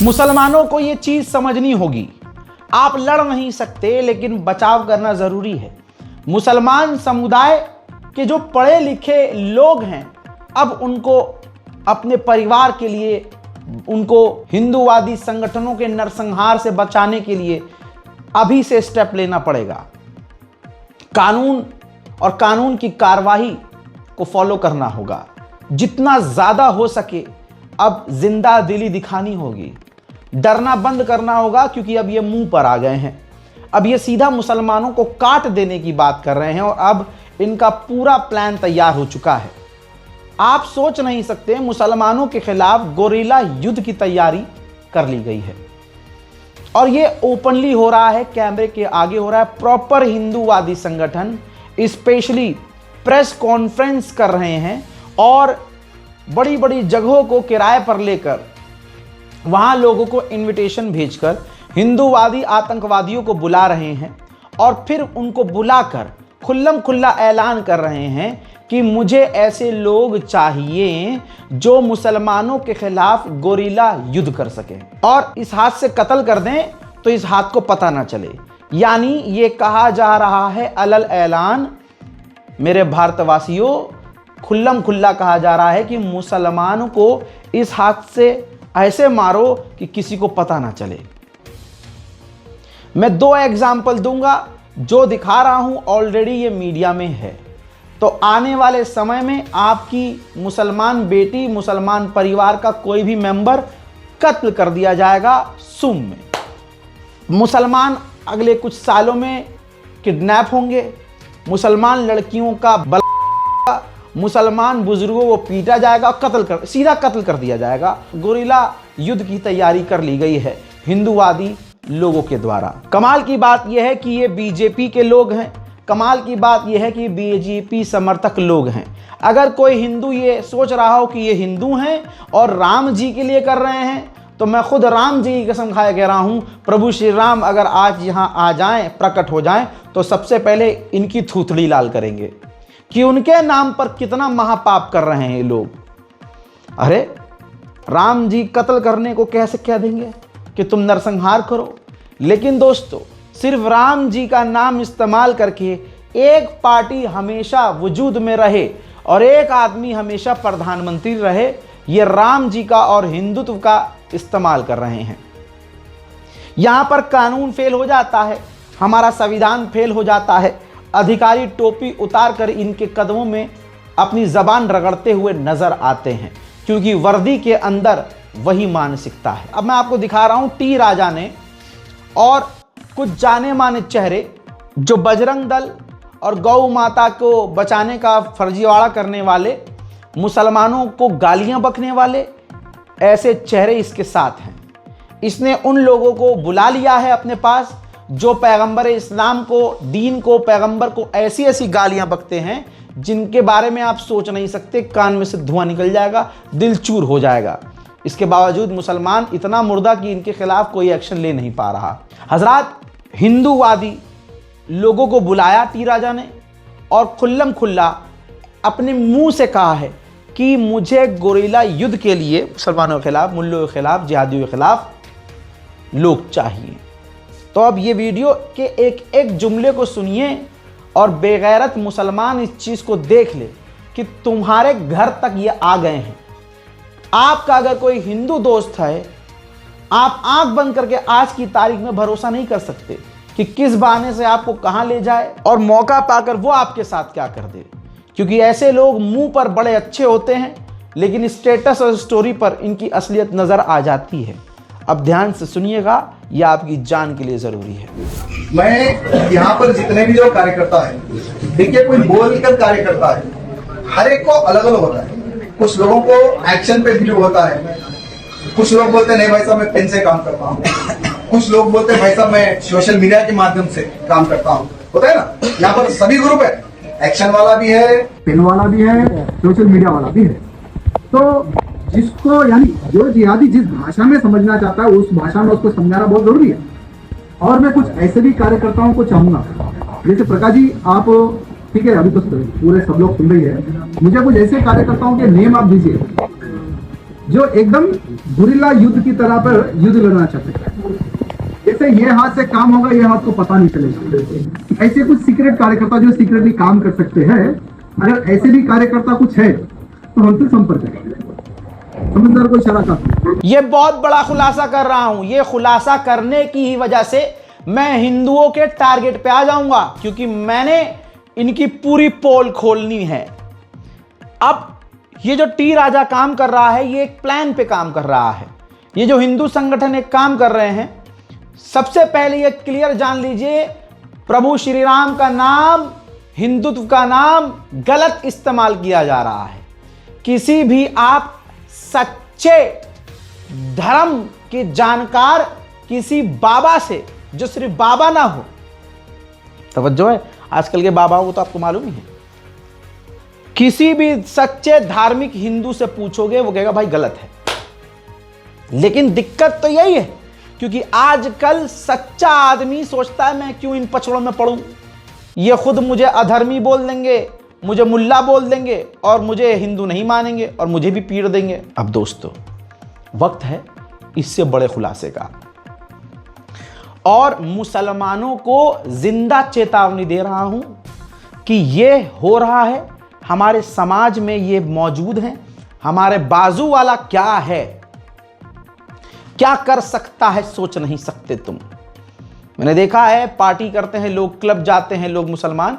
मुसलमानों को यह चीज समझनी होगी, आप लड़ नहीं सकते लेकिन बचाव करना जरूरी है। मुसलमान समुदाय के जो पढ़े लिखे लोग हैं, अब उनको अपने परिवार के लिए, उनको हिंदूवादी संगठनों के नरसंहार से बचाने के लिए अभी से स्टेप लेना पड़ेगा। कानून और कानून की कार्रवाई को फॉलो करना होगा। जितना ज्यादा हो सके अब जिंदा दिली दिखानी होगी, डरना बंद करना होगा, क्योंकि अब ये मुंह पर आ गए हैं। अब ये सीधा मुसलमानों को काट देने की बात कर रहे हैं और अब इनका पूरा प्लान तैयार हो चुका है। आप सोच नहीं सकते, मुसलमानों के खिलाफ गोरिल्ला युद्ध की तैयारी कर ली गई है और ये ओपनली हो रहा है, कैमरे के आगे हो रहा है। प्रॉपर हिंदूवादी संगठन स्पेशली प्रेस कॉन्फ्रेंस कर रहे हैं और बड़ी बड़ी जगहों को किराए पर लेकर वहां लोगों को इनविटेशन भेजकर हिंदूवादी आतंकवादियों को बुला रहे हैं और फिर उनको बुलाकर खुल्लम खुल्ला ऐलान कर रहे हैं कि मुझे ऐसे लोग चाहिए जो मुसलमानों के खिलाफ गोरिल्ला युद्ध कर सके और इस हाथ से कत्ल कर दें तो इस हाथ को पता ना चले। यानी ये कहा जा रहा है अलल ऐलान, मेरे भारतवासियों, खुल्लम खुल्ला कहा जा रहा है कि मुसलमानों को इस हाथ से ऐसे मारो कि किसी को पता ना चले। मैं 2 एग्जाम्पल दूंगा, जो दिखा रहा हूं ऑलरेडी ये मीडिया में है। तो आने वाले समय में आपकी मुसलमान बेटी, मुसलमान परिवार का कोई भी मेंबर कत्ल कर दिया जाएगा सुम में। मुसलमान अगले कुछ सालों में किडनैप होंगे, मुसलमान लड़कियों का मुसलमान बुजुर्गों को पीटा जाएगा, सीधा कत्ल कर दिया जाएगा। गोरिल्ला युद्ध की तैयारी कर ली गई है हिंदूवादी लोगों के द्वारा। कमाल की बात यह है कि ये बीजेपी के लोग हैं, कमाल की बात यह है कि बीजेपी समर्थक लोग हैं। अगर कोई हिंदू ये सोच रहा हो कि ये हिंदू हैं और राम जी के लिए कर रहे हैं, तो मैं खुद राम जी की कसम खाए कह रहा हूं, प्रभु श्री राम अगर आज यहां आ जाएं, प्रकट हो जाएं, तो सबसे पहले इनकी थूथड़ी लाल करेंगे कि उनके नाम पर कितना महापाप कर रहे हैं ये लोग। अरे राम जी कत्ल करने को कैसे कह देंगे कि तुम नरसंहार करो। लेकिन दोस्तों, सिर्फ राम जी का नाम इस्तेमाल करके एक पार्टी हमेशा वजूद में रहे और एक आदमी हमेशा प्रधानमंत्री रहे, ये राम जी का और हिंदुत्व का इस्तेमाल कर रहे हैं। यहां पर कानून फेल हो जाता है, हमारा संविधान फेल हो जाता है। अधिकारी टोपी उतार कर इनके कदमों में अपनी जबान रगड़ते हुए नजर आते हैं, क्योंकि वर्दी के अंदर वही मानसिकता है। अब मैं आपको दिखा रहा हूं टी राजा ने और कुछ जाने माने चेहरे जो बजरंग दल और गौ माता को बचाने का फर्जीवाड़ा करने वाले, मुसलमानों को गालियां बकने वाले, ऐसे चेहरे इसके साथ हैं। इसने उन लोगों को बुला लिया है अपने पास जो पैगंबर इस्लाम को, दीन को, पैगंबर को ऐसी ऐसी गालियां बकते हैं जिनके बारे में आप सोच नहीं सकते, कान में से धुआं निकल जाएगा, दिल चूर हो जाएगा। इसके बावजूद मुसलमान इतना मुर्दा कि इनके खिलाफ कोई एक्शन ले नहीं पा रहा। हजरात, हिंदूवादी लोगों को बुलाया टी राजा ने और खुल्लम खुल्ला अपने मुंह से कहा है कि मुझे गोरिल्ला युद्ध के लिए मुसलमानों के खिलाफ, मुल्लों के खिलाफ, जिहादियों के खिलाफ लोग चाहिए। तो अब ये वीडियो के एक एक जुमले को सुनिए और बेगैरत मुसलमान इस चीज को देख ले कि तुम्हारे घर तक ये आ गए हैं। आपका अगर कोई हिंदू दोस्त है, आप आंख बंद करके आज की तारीख में भरोसा नहीं कर सकते कि किस बहाने से आपको कहां ले जाए और मौका पाकर वो आपके साथ क्या कर दे, क्योंकि ऐसे लोग मुंह पर बड़े अच्छे होते हैं लेकिन स्टेटस और स्टोरी पर इनकी असलियत नजर आ जाती है। अब ध्यान से सुनिएगा, यह आपकी जान के लिए जरूरी है। मैं यहाँ पर जितने भी जो कार्यकर्ता है, देखिए कोई बोलकर कार्यकर्ता है, हर एक को अलग अलग होता है। कुछ लोगों को एक्शन पे बिलीव होता है, कुछ लोग बोलते हैं नहीं भाई साहब मैं पेन से काम करता हूँ, कुछ लोग बोलते हैं भाई साहब मैं सोशल मीडिया के माध्यम से काम करता हूँ। होता है ना, यहाँ पर सभी ग्रुप है, एक्शन वाला भी है, पेन वाला भी है, सोशल मीडिया वाला भी है। तो जिसको, यानी जो जिहादी जिस भाषा में समझना चाहता है उस भाषा में उसको समझाना बहुत जरूरी है। और मैं कुछ ऐसे भी कार्यकर्ताओं को चाहूंगा, जैसे प्रकाश जी आप, ठीक है अभी तो पूरे सब लोग सुन रही है, मुझे कुछ ऐसे कार्यकर्ताओं के नेम आप दीजिए जो एकदम गुरिल्ला युद्ध की तरह पर युद्ध लड़ना चाहते हैं। जैसे ये हाथ से काम होगा, ये हाथ को पता नहीं चलेगा। ऐसे कुछ सीक्रेट कार्यकर्ता जो सीक्रेटली काम कर सकते हैं, अगर ऐसे भी कार्यकर्ता कुछ है तो हमसे संपर्क करें। समझदार को इशारा करता। ये बहुत बड़ा खुलासा कर रहा हूं। ये खुलासा करने की ही वजह से मैं हिंदुओं के टारगेट पे आ जाऊंगा, क्योंकि मैंने इनकी पूरी पोल खोलनी है। अब ये जो टी राजा काम कर रहा है, ये एक प्लान पे काम कर रहा है। ये जो हिंदू संगठन एक काम कर रहे हैं, सबसे पहले ये क्लियर जान लीजिए, प्रभु श्री राम का नाम, हिंदुत्व का नाम गलत इस्तेमाल किया जा रहा है। किसी भी आप सच्चे धर्म के जानकार किसी बाबा से, जो सिर्फ बाबा ना हो, तवज्जो है, आजकल के बाबाओं को तो आपको मालूम ही है, किसी भी सच्चे धार्मिक हिंदू से पूछोगे वो कहेगा भाई गलत है। लेकिन दिक्कत तो यही है, क्योंकि आजकल सच्चा आदमी सोचता है मैं क्यों इन पछड़ों में पड़ूं। ये खुद मुझे अधर्मी बोल देंगे, मुझे मुल्ला बोल देंगे और मुझे हिंदू नहीं मानेंगे और मुझे भी पीट देंगे। अब दोस्तों, वक्त है इससे बड़े खुलासे का, और मुसलमानों को जिंदा चेतावनी दे रहा हूं कि ये हो रहा है, हमारे समाज में ये मौजूद है। हमारे बाजू वाला क्या है, क्या कर सकता है, सोच नहीं सकते तुम। मैंने देखा है, पार्टी करते हैं लोग, क्लब जाते हैं लोग, मुसलमान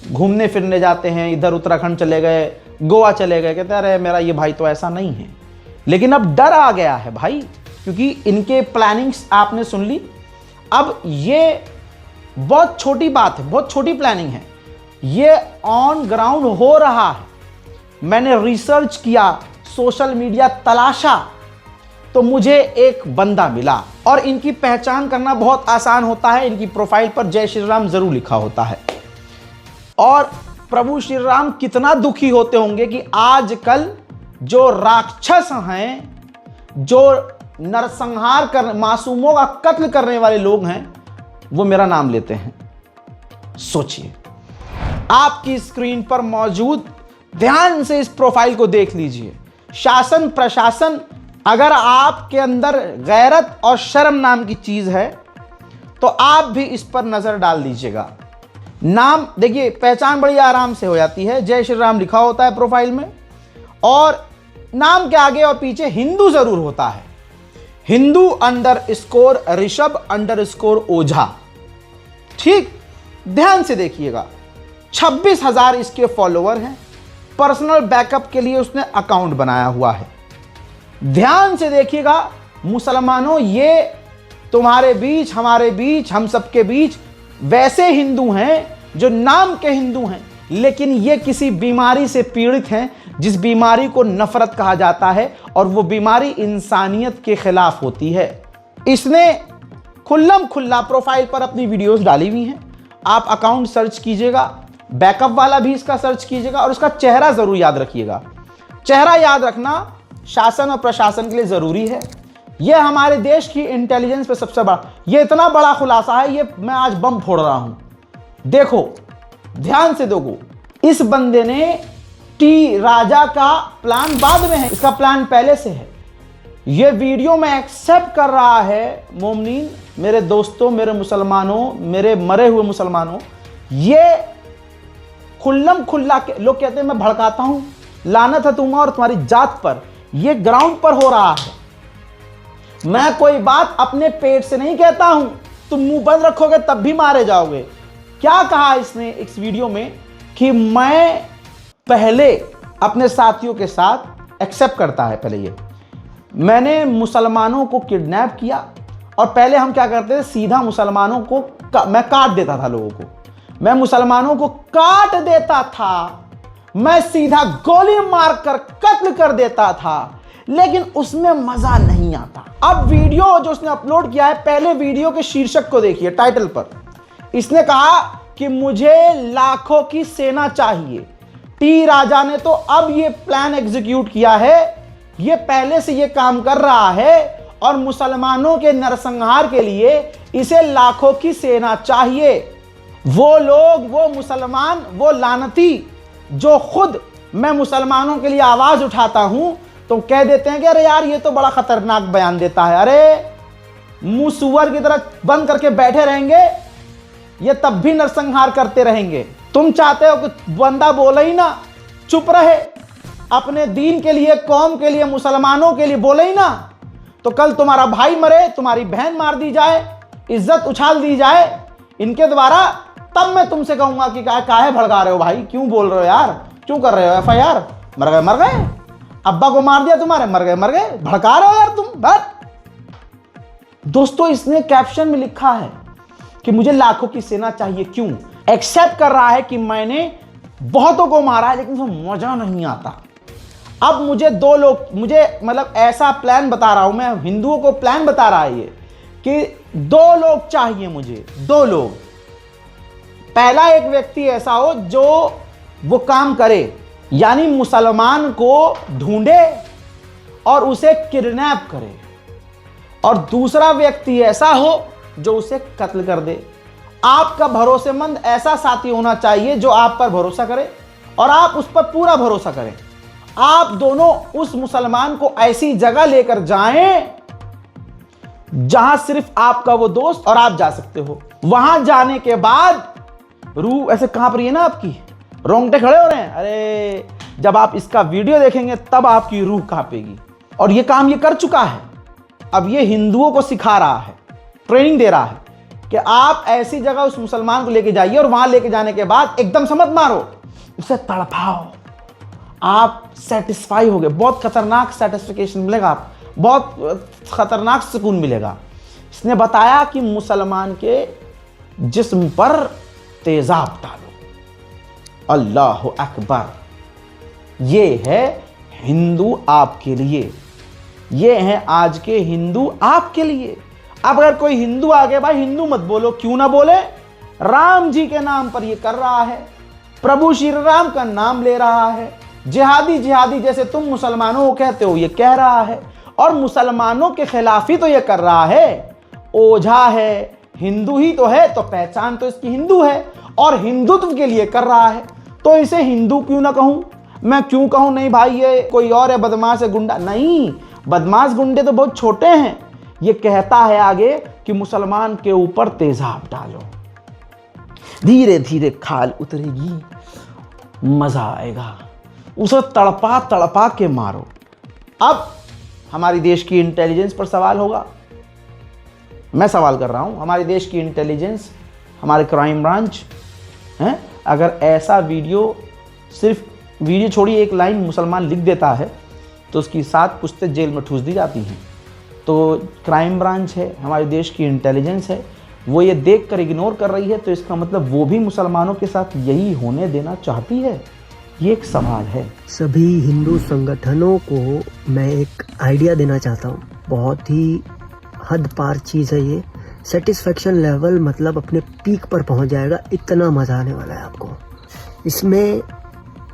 घूमने फिरने जाते हैं, इधर उत्तराखंड चले गए, गोवा चले गए, कहते हैं अरे मेरा ये भाई तो ऐसा नहीं है। लेकिन अब डर आ गया है भाई, क्योंकि इनके प्लानिंग्स आपने सुन ली। अब ये बहुत छोटी बात है, बहुत छोटी प्लानिंग है, ये ऑन ग्राउंड हो रहा है। मैंने रिसर्च किया, सोशल मीडिया तलाशा, तो मुझे एक बंदा मिला, और इनकी पहचान करना बहुत आसान होता है। इनकी प्रोफाइल पर जय श्री राम जरूर लिखा होता है। और प्रभु श्री राम कितना दुखी होते होंगे कि आजकल जो राक्षस हैं, जो नरसंहार कर, मासूमों का कत्ल करने वाले लोग हैं, वो मेरा नाम लेते हैं। सोचिए, आपकी स्क्रीन पर मौजूद, ध्यान से इस प्रोफाइल को देख लीजिए। शासन प्रशासन, अगर आपके अंदर गैरत और शर्म नाम की चीज है तो आप भी इस पर नजर डाल दीजिएगा। नाम देखिए, पहचान बड़ी आराम से हो जाती है, जय श्री राम लिखा होता है प्रोफाइल में, और नाम के आगे और पीछे हिंदू जरूर होता है, हिंदू _ ऋषभ _ ओझा। ठीक, ध्यान से देखिएगा, 26,000 इसके फॉलोवर हैं। पर्सनल बैकअप के लिए उसने अकाउंट बनाया हुआ है। ध्यान से देखिएगा मुसलमानों, ये तुम्हारे बीच, हमारे बीच, हम सबके बीच वैसे हिंदू हैं जो नाम के हिंदू हैं, लेकिन ये किसी बीमारी से पीड़ित हैं, जिस बीमारी को नफरत कहा जाता है, और वो बीमारी इंसानियत के खिलाफ होती है। इसने खुल्लम खुल्ला प्रोफाइल पर अपनी वीडियोस डाली हुई हैं। आप अकाउंट सर्च कीजिएगा, बैकअप वाला भी इसका सर्च कीजिएगा, और उसका चेहरा जरूर याद रखिएगा। चेहरा याद रखना शासन और प्रशासन के लिए जरूरी है। यह हमारे देश की इंटेलिजेंस पे सबसे बड़ा, ये इतना बड़ा खुलासा है, ये मैं आज बम फोड़ रहा हूं। देखो, ध्यान से देखो, इस बंदे ने टी राजा का प्लान बाद में है, इसका प्लान पहले से है। यह वीडियो में एक्सेप्ट कर रहा है मोमिनीन, मेरे दोस्तों, मेरे मुसलमानों, मेरे मरे हुए मुसलमानों, ये खुल्लम खुल्ला के लोग कहते हैं मैं भड़काता हूं, लानत है तुम्हारा और तुम्हारी जात पर। यह ग्राउंड पर हो रहा है। मैं कोई बात अपने पेट से नहीं कहता हूं, तुम मुंह बंद रखोगे तब भी मारे जाओगे। क्या कहा इसने इस वीडियो में कि मैं पहले अपने साथियों के साथ एक्सेप्ट करता है, पहले ये मैंने मुसलमानों को किडनैप किया, और पहले हम क्या करते थे, सीधा मुसलमानों को मैं काट देता था, लोगों को मैं मुसलमानों को काट देता था, मैं सीधा गोली मारकर कत्ल कर देता था, लेकिन उसमें मजा नहीं आता। अब वीडियो जो उसने अपलोड किया है, पहले वीडियो के शीर्षक को देखिए, टाइटल पर इसने कहा कि मुझे लाखों की सेना चाहिए। टी राजा ने तो अब ये प्लान एग्जीक्यूट किया है, ये पहले से ये काम कर रहा है, और मुसलमानों के नरसंहार के लिए इसे लाखों की सेना चाहिए। वो लोग, वो मुसलमान, वो लानती जो खुद मैं मुसलमानों के लिए आवाज उठाता हूं, तो कह देते हैं कि अरे यार ये तो बड़ा खतरनाक बयान देता है। अरे मुंह सुअर की तरह बंद करके बैठे रहेंगे, ये तब भी नरसंहार करते रहेंगे। तुम चाहते हो कि बंदा बोले ही ना, चुप रहे, अपने दीन के लिए, कौम के लिए, मुसलमानों के लिए बोले ही ना, तो कल तुम्हारा भाई मरे, तुम्हारी बहन मार दी जाए, इज्जत उछाल दी जाए इनके द्वारा, तब मैं तुमसे कहूंगा कि काहे भड़का रहे हो भाई, क्यों बोल रहे हो यार, क्यों कर रहे हो FIR? मर गए, अब्बा को मार दिया तुम्हारे, मर गए, भड़का रहे हो यार तुम। बस दोस्तों, इसने कैप्शन में लिखा है कि मुझे लाखों की सेना चाहिए। क्यों? एक्सेप्ट कर रहा है कि मैंने बहुतों को मारा है, लेकिन उसमें मजा नहीं आता। अब मुझे दो लोग, मुझे मतलब ऐसा प्लान बता रहा हूं मैं, हिंदुओं को प्लान बता रहा है ये कि 2 लोग चाहिए मुझे, 2 लोग। पहला एक व्यक्ति ऐसा हो जो वो काम करे, यानी मुसलमान को ढूंढे और उसे किडनैप करे, और दूसरा व्यक्ति ऐसा हो जो उसे कत्ल कर दे। आपका भरोसेमंद ऐसा साथी होना चाहिए जो आप पर भरोसा करे और आप उस पर पूरा भरोसा करें। आप दोनों उस मुसलमान को ऐसी जगह लेकर जाएं जहां सिर्फ आपका वो दोस्त और आप जा सकते हो। वहां जाने के बाद रूह ऐसे कांप रही है ना, आपकी रोंगटे खड़े हो रहे हैं। अरे जब आप इसका वीडियो देखेंगे तब आपकी रूह कांपेगी। और ये काम ये कर चुका है। अब ये हिंदुओं को सिखा रहा है, ट्रेनिंग दे रहा है कि आप ऐसी जगह उस मुसलमान को लेके जाइए और वहां लेके जाने के बाद एकदम से मत मारो, उसे तड़पाओ। आप सेटिस्फाई होगे, बहुत खतरनाक सेटिस्फिकेशन मिलेगा, आप बहुत खतरनाक सुकून मिलेगा। इसने बताया कि मुसलमान के जिस्म पर तेजाब डालो। अल्लाह अकबर। ये है हिंदू आपके लिए, ये हैं आज के हिंदू आपके लिए। अब अगर कोई हिंदू आगे, भाई हिंदू मत बोलो, क्यों ना बोले, राम जी के नाम पर ये कर रहा है, प्रभु श्री राम का नाम ले रहा है, जिहादी जिहादी जैसे तुम मुसलमानों को कहते हो ये कह रहा है, और मुसलमानों के खिलाफ ही तो ये कर रहा है। ओझा है, हिंदू ही तो है, तो पहचान तो इसकी हिंदू है और हिंदुत्व के लिए कर रहा है, तो इसे हिंदू क्यों ना कहूं। मैं क्यों कहूं नहीं भाई ये कोई और है, बदमाश है, गुंडा? नहीं, बदमाश गुंडे तो बहुत छोटे हैं। ये कहता है आगे कि मुसलमान के ऊपर तेजाब डालो, धीरे धीरे खाल उतरेगी, मजा आएगा, उसे तड़पा तड़पा के मारो। अब हमारी देश की इंटेलिजेंस पर सवाल होगा, मैं सवाल कर रहा हूं, हमारे देश की इंटेलिजेंस, हमारे क्राइम ब्रांच हैं, अगर ऐसा वीडियो, सिर्फ वीडियो छोड़िए, एक लाइन मुसलमान लिख देता है तो उसकी 7 पुश्तें जेल में ठूस दी जाती हैं। तो क्राइम ब्रांच है, हमारे देश की इंटेलिजेंस है, वो ये देख कर इग्नोर कर रही है, तो इसका मतलब वो भी मुसलमानों के साथ यही होने देना चाहती है। ये एक सवाल है। सभी हिंदू संगठनों को मैं एक आइडिया देना चाहता हूँ, बहुत ही हद पार चीज़ है ये। सेटिस्फेक्शन लेवल मतलब अपने पीक पर पहुँच जाएगा, इतना मज़ा आने वाला है आपको। इसमें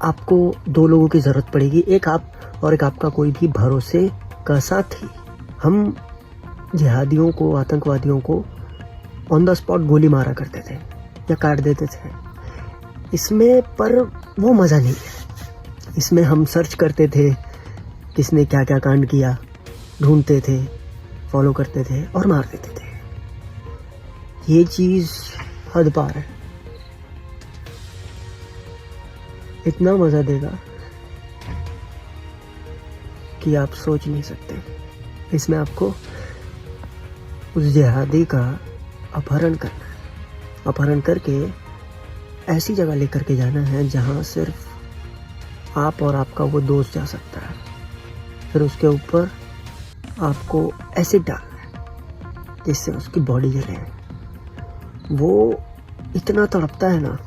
आपको 2 लोगों की ज़रूरत पड़ेगी, एक आप और एक आपका कोई भी भरोसे का साथी। हम जिहादियों को, आतंकवादियों को ऑन द स्पॉट गोली मारा करते थे या काट देते थे, इसमें पर वो मज़ा नहीं है। इसमें हम सर्च करते थे किसने क्या क्या कांड किया, ढूंढते थे, फॉलो करते थे और मार देते थे। ये चीज़ हद पार है, इतना मज़ा देगा कि आप सोच नहीं सकते। इसमें आपको उस जिहादी का अपहरण करना है, अपहरण करके ऐसी जगह लेकर के जाना है जहां सिर्फ आप और आपका वो दोस्त जा सकता है। फिर उसके ऊपर आपको एसिड डालना है जिससे उसकी बॉडी जले। वो इतना तड़पता है ना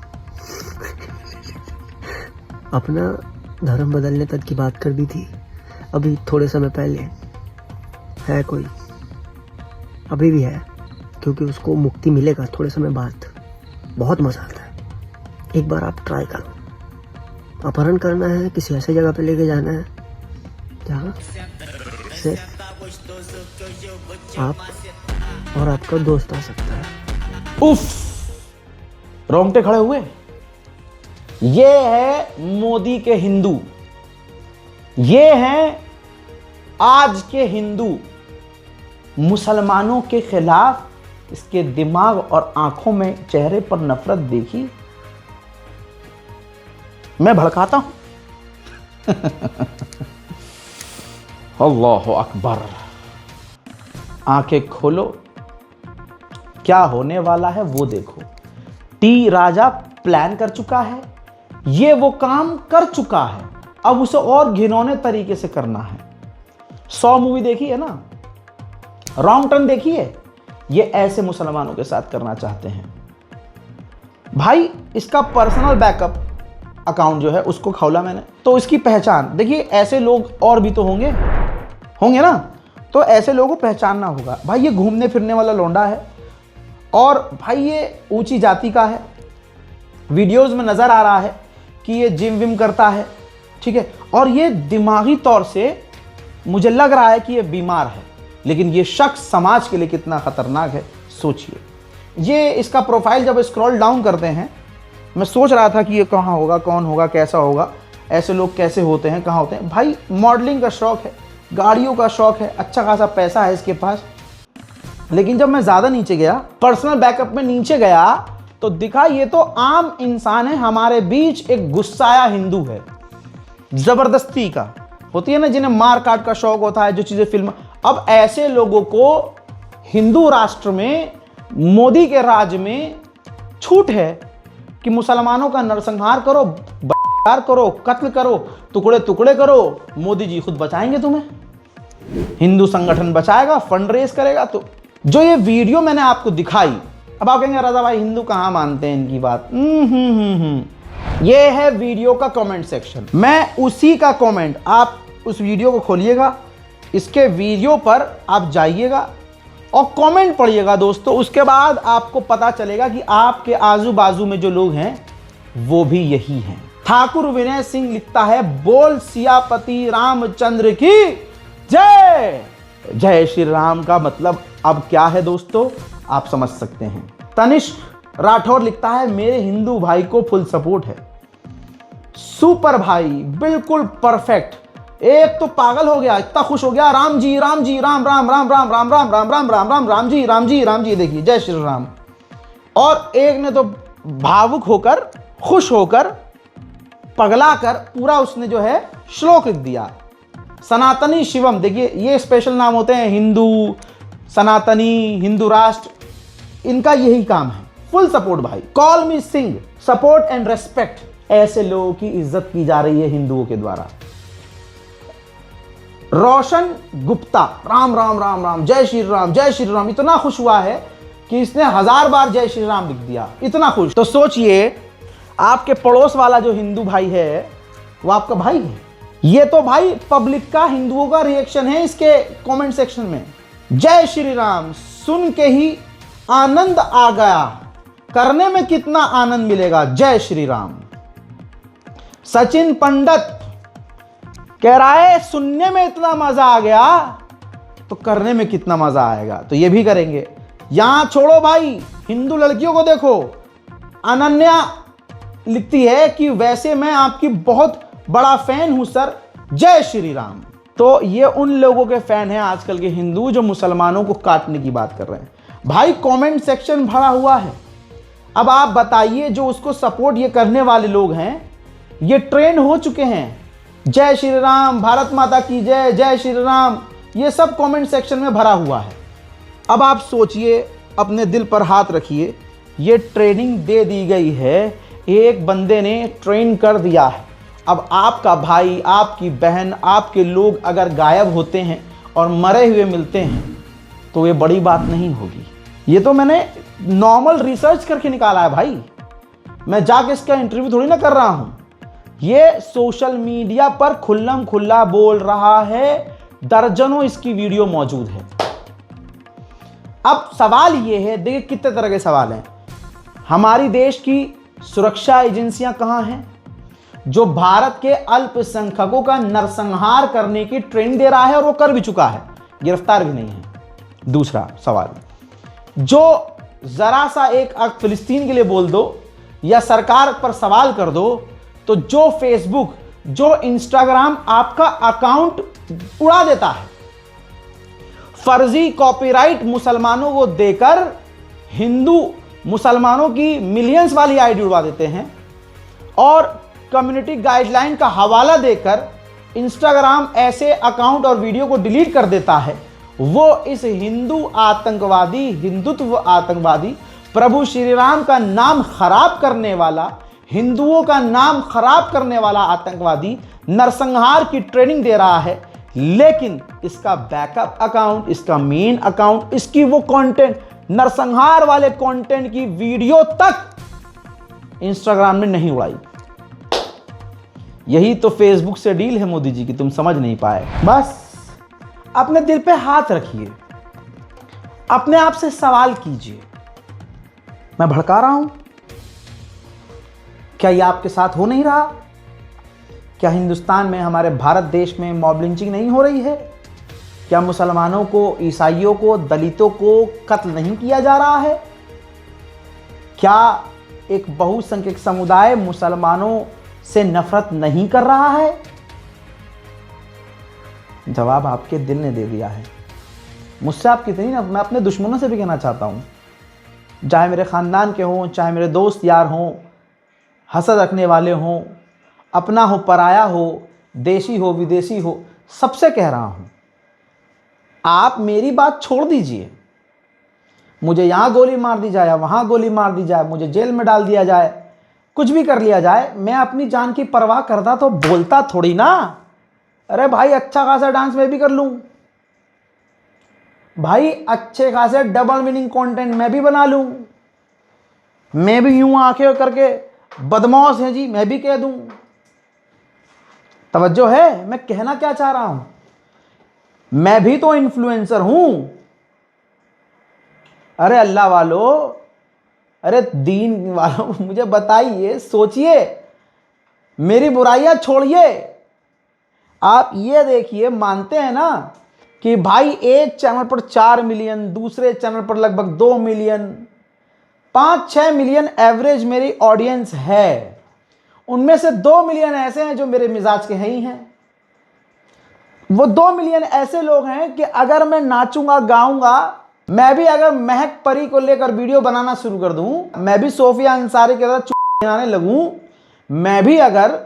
अपना धर्म बदलने तक की बात कर दी थी अभी थोड़े समय पहले। है कोई, अभी भी है, क्योंकि उसको मुक्ति मिलेगा थोड़े समय बाद। बहुत मज़ा आता है, एक बार आप ट्राई करो। अपहरण करना है, किसी ऐसे जगह पे लेके जाना है जहाँ से आप और आपका दोस्त आ सकता है। उफ, रोंगटे खड़े हुए। ये है मोदी के हिंदू, ये हैं आज के हिंदू मुसलमानों के खिलाफ इसके दिमाग और आंखों में, चेहरे पर नफरत देखी। मैं भड़काता हूं। अल्लाह अकबर। आंखें खोलो, क्या होने वाला है वो देखो। टी राजा प्लान कर चुका है, ये वो काम कर चुका है, अब उसे और घिनौने तरीके से करना है। 100 मूवी देखी है ना, रॉन्ग टर्न देखी है, ये ऐसे मुसलमानों के साथ करना चाहते हैं। भाई इसका पर्सनल बैकअप अकाउंट जो है उसको खोला मैंने, तो इसकी पहचान देखिए। ऐसे लोग और भी तो होंगे ना, तो ऐसे लोगों को पहचानना होगा। भाई ये घूमने फिरने वाला लौंडा है और भाई ये ऊंची जाति का है। वीडियोस में नजर आ रहा है कि ये जिम विम करता है, ठीक है, और ये दिमागी तौर से मुझे लग रहा है कि ये बीमार है। लेकिन ये शख्स समाज के लिए कितना खतरनाक है सोचिए। ये इसका प्रोफाइल जब स्क्रॉल डाउन करते हैं, मैं सोच रहा था कि ये कहाँ होगा, कौन होगा, कैसा होगा, ऐसे लोग कैसे होते हैं, कहाँ होते हैं। भाई मॉडलिंग का शौक है, गाड़ियों का शौक है, अच्छा खासा पैसा है इसके पास। लेकिन जब मैं ज़्यादा नीचे गया, पर्सनल बैकअप में नीचे गया, तो दिखा ये तो आम इंसान है। हमारे बीच एक गुस्साया हिंदू है, ज़बरदस्ती का होती है ना, जिन्हें मार काट का शौक होता है, जो चीज़ें फिल्म। अब ऐसे लोगों को हिंदू राष्ट्र में, मोदी के राज में छूट है कि मुसलमानों का नरसंहार करो, बलात्कार करो, कत्ल करो, टुकड़े टुकड़े करो। मोदी जी खुद बचाएंगे तुम्हें, हिंदू संगठन बचाएगा, फंड रेज करेगा। तो जो ये वीडियो मैंने आपको दिखाई, अब आप कहेंगे रजा भाई हिंदू कहाँ मानते हैं इनकी बात। ये है वीडियो का कमेंट सेक्शन, मैं उसी का कमेंट, आप उस वीडियो को खोलिएगा, इसके वीडियो पर आप जाइएगा और कमेंट पढ़िएगा दोस्तों। उसके बाद आपको पता चलेगा कि आपके आजू बाजू में जो लोग हैं वो भी यही हैं। ठाकुर विनय सिंह लिखता है, बोल सियापति रामचंद्र की जय। जय श्री राम का मतलब अब क्या है दोस्तों, आप समझ सकते हैं। तनिष्क राठौर लिखता है, मेरे हिंदू भाई को फुल सपोर्ट है। सुपर भाई, बिल्कुल परफेक्ट। एक तो पागल हो गया, इतना खुश हो गया, राम जी राम जी, राम राम राम राम राम राम राम राम राम राम राम जी राम जी राम जी, देखिए जय श्री राम। और एक ने तो भावुक होकर, खुश होकर, पगला कर पूरा उसने जो है श्लोक लिख दिया। सनातनी शिवम, देखिए ये स्पेशल नाम होते हैं, हिंदू, सनातनी, हिंदू राष्ट्र, इनका यही काम है। फुल सपोर्ट भाई। Call me Singh, support and respect. ऐसे लोगों की इज्जत की जा रही है हिंदुओं के द्वारा। रोशन गुप्ता, राम राम राम राम, जय श्री राम, जय श्री राम। इतना खुश हुआ है कि इसने 1000 बार जय श्री राम लिख दिया, इतना खुश। तो सोचिए आपके पड़ोस वाला जो हिंदू भाई है वो आपका भाई है। ये तो भाई पब्लिक का, हिंदुओं का रिएक्शन है इसके कमेंट सेक्शन में। जय श्री राम सुन के ही आनंद आ गया, करने में कितना आनंद मिलेगा, जय श्री राम। सचिन पंडित कह रहा है, सुनने में इतना मजा आ गया तो करने में कितना मजा आएगा, तो ये भी करेंगे। यहां छोड़ो भाई, हिंदू लड़कियों को देखो। अनन्या लिखती है कि वैसे मैं आपकी बहुत बड़ा फैन हूं सर, जय श्री राम। तो ये उन लोगों के फैन हैं आजकल के हिंदू जो मुसलमानों को काटने की बात कर रहे हैं। भाई कमेंट सेक्शन भरा हुआ है। अब आप बताइए, जो उसको सपोर्ट ये करने वाले लोग हैं, ये ट्रेंड हो चुके हैं, जय श्री राम, भारत माता की जय, जय श्री राम, ये सब कमेंट सेक्शन में भरा हुआ है। अब आप सोचिए, अपने दिल पर हाथ रखिए, ये ट्रेनिंग दे दी गई है, एक बंदे ने ट्रेन कर दिया है। अब आपका भाई, आपकी बहन, आपके लोग अगर गायब होते हैं और मरे हुए मिलते हैं तो ये बड़ी बात नहीं होगी। ये तो मैंने नॉर्मल रिसर्च करके निकाला है भाई, मैं जाके इसका इंटरव्यू थोड़ी ना कर रहा हूं। ये सोशल मीडिया पर खुल्लम खुल्ला बोल रहा है, दर्जनों इसकी वीडियो मौजूद है। अब सवाल ये है, देखिए कितने तरह के सवाल हैं। हमारी देश की सुरक्षा एजेंसियां कहां हैं? जो भारत के अल्पसंख्यकों का नरसंहार करने की ट्रेनिंग दे रहा है, और वो कर भी चुका है, गिरफ्तार भी नहीं है। दूसरा सवाल, जो जरा सा एक अक्ट फिलिस्तीन के लिए बोल दो या सरकार पर सवाल कर दो, तो जो फेसबुक, जो इंस्टाग्राम आपका अकाउंट उड़ा देता है, फर्जी कॉपीराइट मुसलमानों को देकर हिंदू मुसलमानों की मिलियंस वाली आईडी उड़वा देते हैं और कम्युनिटी गाइडलाइन का हवाला देकर इंस्टाग्राम ऐसे अकाउंट और वीडियो को डिलीट कर देता है। वो इस हिंदू आतंकवादी, हिंदुत्व आतंकवादी, प्रभु श्री राम का नाम खराब करने वाला, हिंदुओं का नाम खराब करने वाला आतंकवादी नरसंहार की ट्रेनिंग दे रहा है, लेकिन इसका बैकअप अकाउंट, इसका मेन अकाउंट, इसकी वो कंटेंट, नरसंहार वाले कंटेंट की वीडियो तक इंस्टाग्राम ने नहीं उड़ाई। यही तो फेसबुक से डील है मोदी जी की, तुम समझ नहीं पाए। बस अपने दिल पे हाथ रखिए, अपने आप से सवाल कीजिए, मैं भड़का रहा हूं? क्या यह आपके साथ हो नहीं रहा? क्या हिंदुस्तान में, हमारे भारत देश में मॉब लिंचिंग नहीं हो रही है? क्या मुसलमानों को, ईसाइयों को, दलितों को कत्ल नहीं किया जा रहा है? क्या एक बहुसंख्यक समुदाय मुसलमानों से नफरत नहीं कर रहा है? जवाब आपके दिल ने दे दिया है। मुझसे आप कितनी ना, मैं अपने दुश्मनों से भी कहना चाहता हूं, चाहे मेरे खानदान के हों, चाहे मेरे दोस्त यार हों, हसद रखने वाले हों, अपना हो पराया हो, देशी हो विदेशी हो, सबसे कह रहा हूं, आप मेरी बात छोड़ दीजिए। मुझे यहां गोली मार दी जाए, वहां गोली मार दी जाए, मुझे जेल में डाल दिया जाए, कुछ भी कर लिया जाए, मैं अपनी जान की परवाह करता तो बोलता थोड़ी ना। अरे भाई, अच्छा खासा डांस मैं भी कर लूं भाई, अच्छे खासे डबल मीनिंग कंटेंट मैं भी बना लूं, मैं भी यूं आंखें करके बदमाश है जी मैं भी कह दूं। तवज्जो है मैं कहना क्या चाह रहा हूं? मैं भी तो इन्फ्लुएंसर हूं। अरे अल्लाह वालों, अरे दीन वालों, मुझे बताइए, सोचिए, मेरी बुराइयां छोड़िए। आप ये देखिए, मानते हैं ना कि भाई एक चैनल पर 4 मिलियन, दूसरे चैनल पर लगभग 2 मिलियन, 5-6 मिलियन एवरेज मेरी ऑडियंस है। उनमें से 2 मिलियन ऐसे हैं जो मेरे मिजाज के हैं ही हैं। वो 2 मिलियन ऐसे लोग हैं कि अगर मैं नाचूंगा, गाऊंगा, मैं भी अगर महक परी को लेकर वीडियो बनाना शुरू कर दूं, मैं भी सोफिया अंसारी की तरह चुनाने लगूं, मैं भी अगर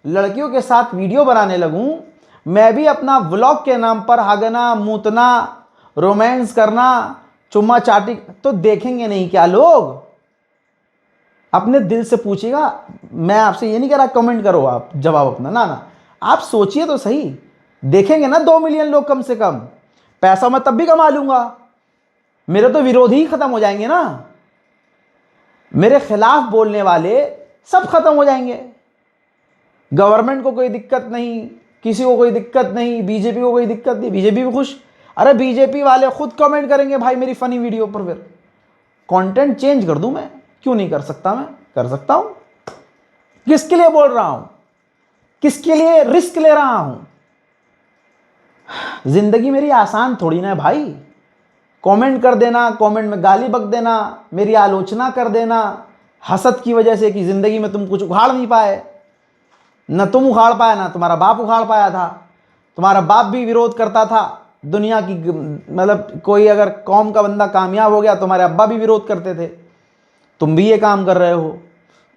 लड़कियों के साथ वीडियो बनाने लगूं, मैं भी अपना व्लॉग के नाम पर हगना, मूतना, रोमांस करना, चुम्मा चाटी, तो देखेंगे नहीं क्या लोग? अपने दिल से पूछिएगा। मैं आपसे ये नहीं कह रहा कमेंट करो आप जवाब अपना, ना ना, आप सोचिए तो सही। देखेंगे ना 2 मिलियन लोग कम से कम। पैसा मैं तब भी कमा लूंगा, मेरे तो विरोधी ही खत्म हो जाएंगे ना, मेरे खिलाफ बोलने वाले सब खत्म हो जाएंगे। गवर्नमेंट को कोई दिक्कत नहीं, किसी को कोई दिक्कत नहीं, बीजेपी को कोई दिक्कत नहीं, बीजेपी भी खुश। अरे बीजेपी वाले खुद कमेंट करेंगे भाई मेरी फनी वीडियो पर, फिर कंटेंट चेंज कर दूं मैं, क्यों नहीं कर सकता? मैं कर सकता हूं। किसके लिए बोल रहा हूं? किसके लिए रिस्क ले रहा हूं? जिंदगी मेरी आसान थोड़ी ना है भाई। कमेंट कर देना, कमेंट में गाली बक देना, मेरी आलोचना कर देना हसद की वजह से कि जिंदगी में तुम कुछ उखाड़ नहीं पाए, न तुम उखाड़ पाया ना तुम्हारा बाप उखाड़ पाया था। तुम्हारा बाप भी विरोध करता था दुनिया की, मतलब कोई अगर कौम का बंदा कामयाब हो गया, तुम्हारे अब्बा भी विरोध करते थे। तुम भी ये काम कर रहे हो,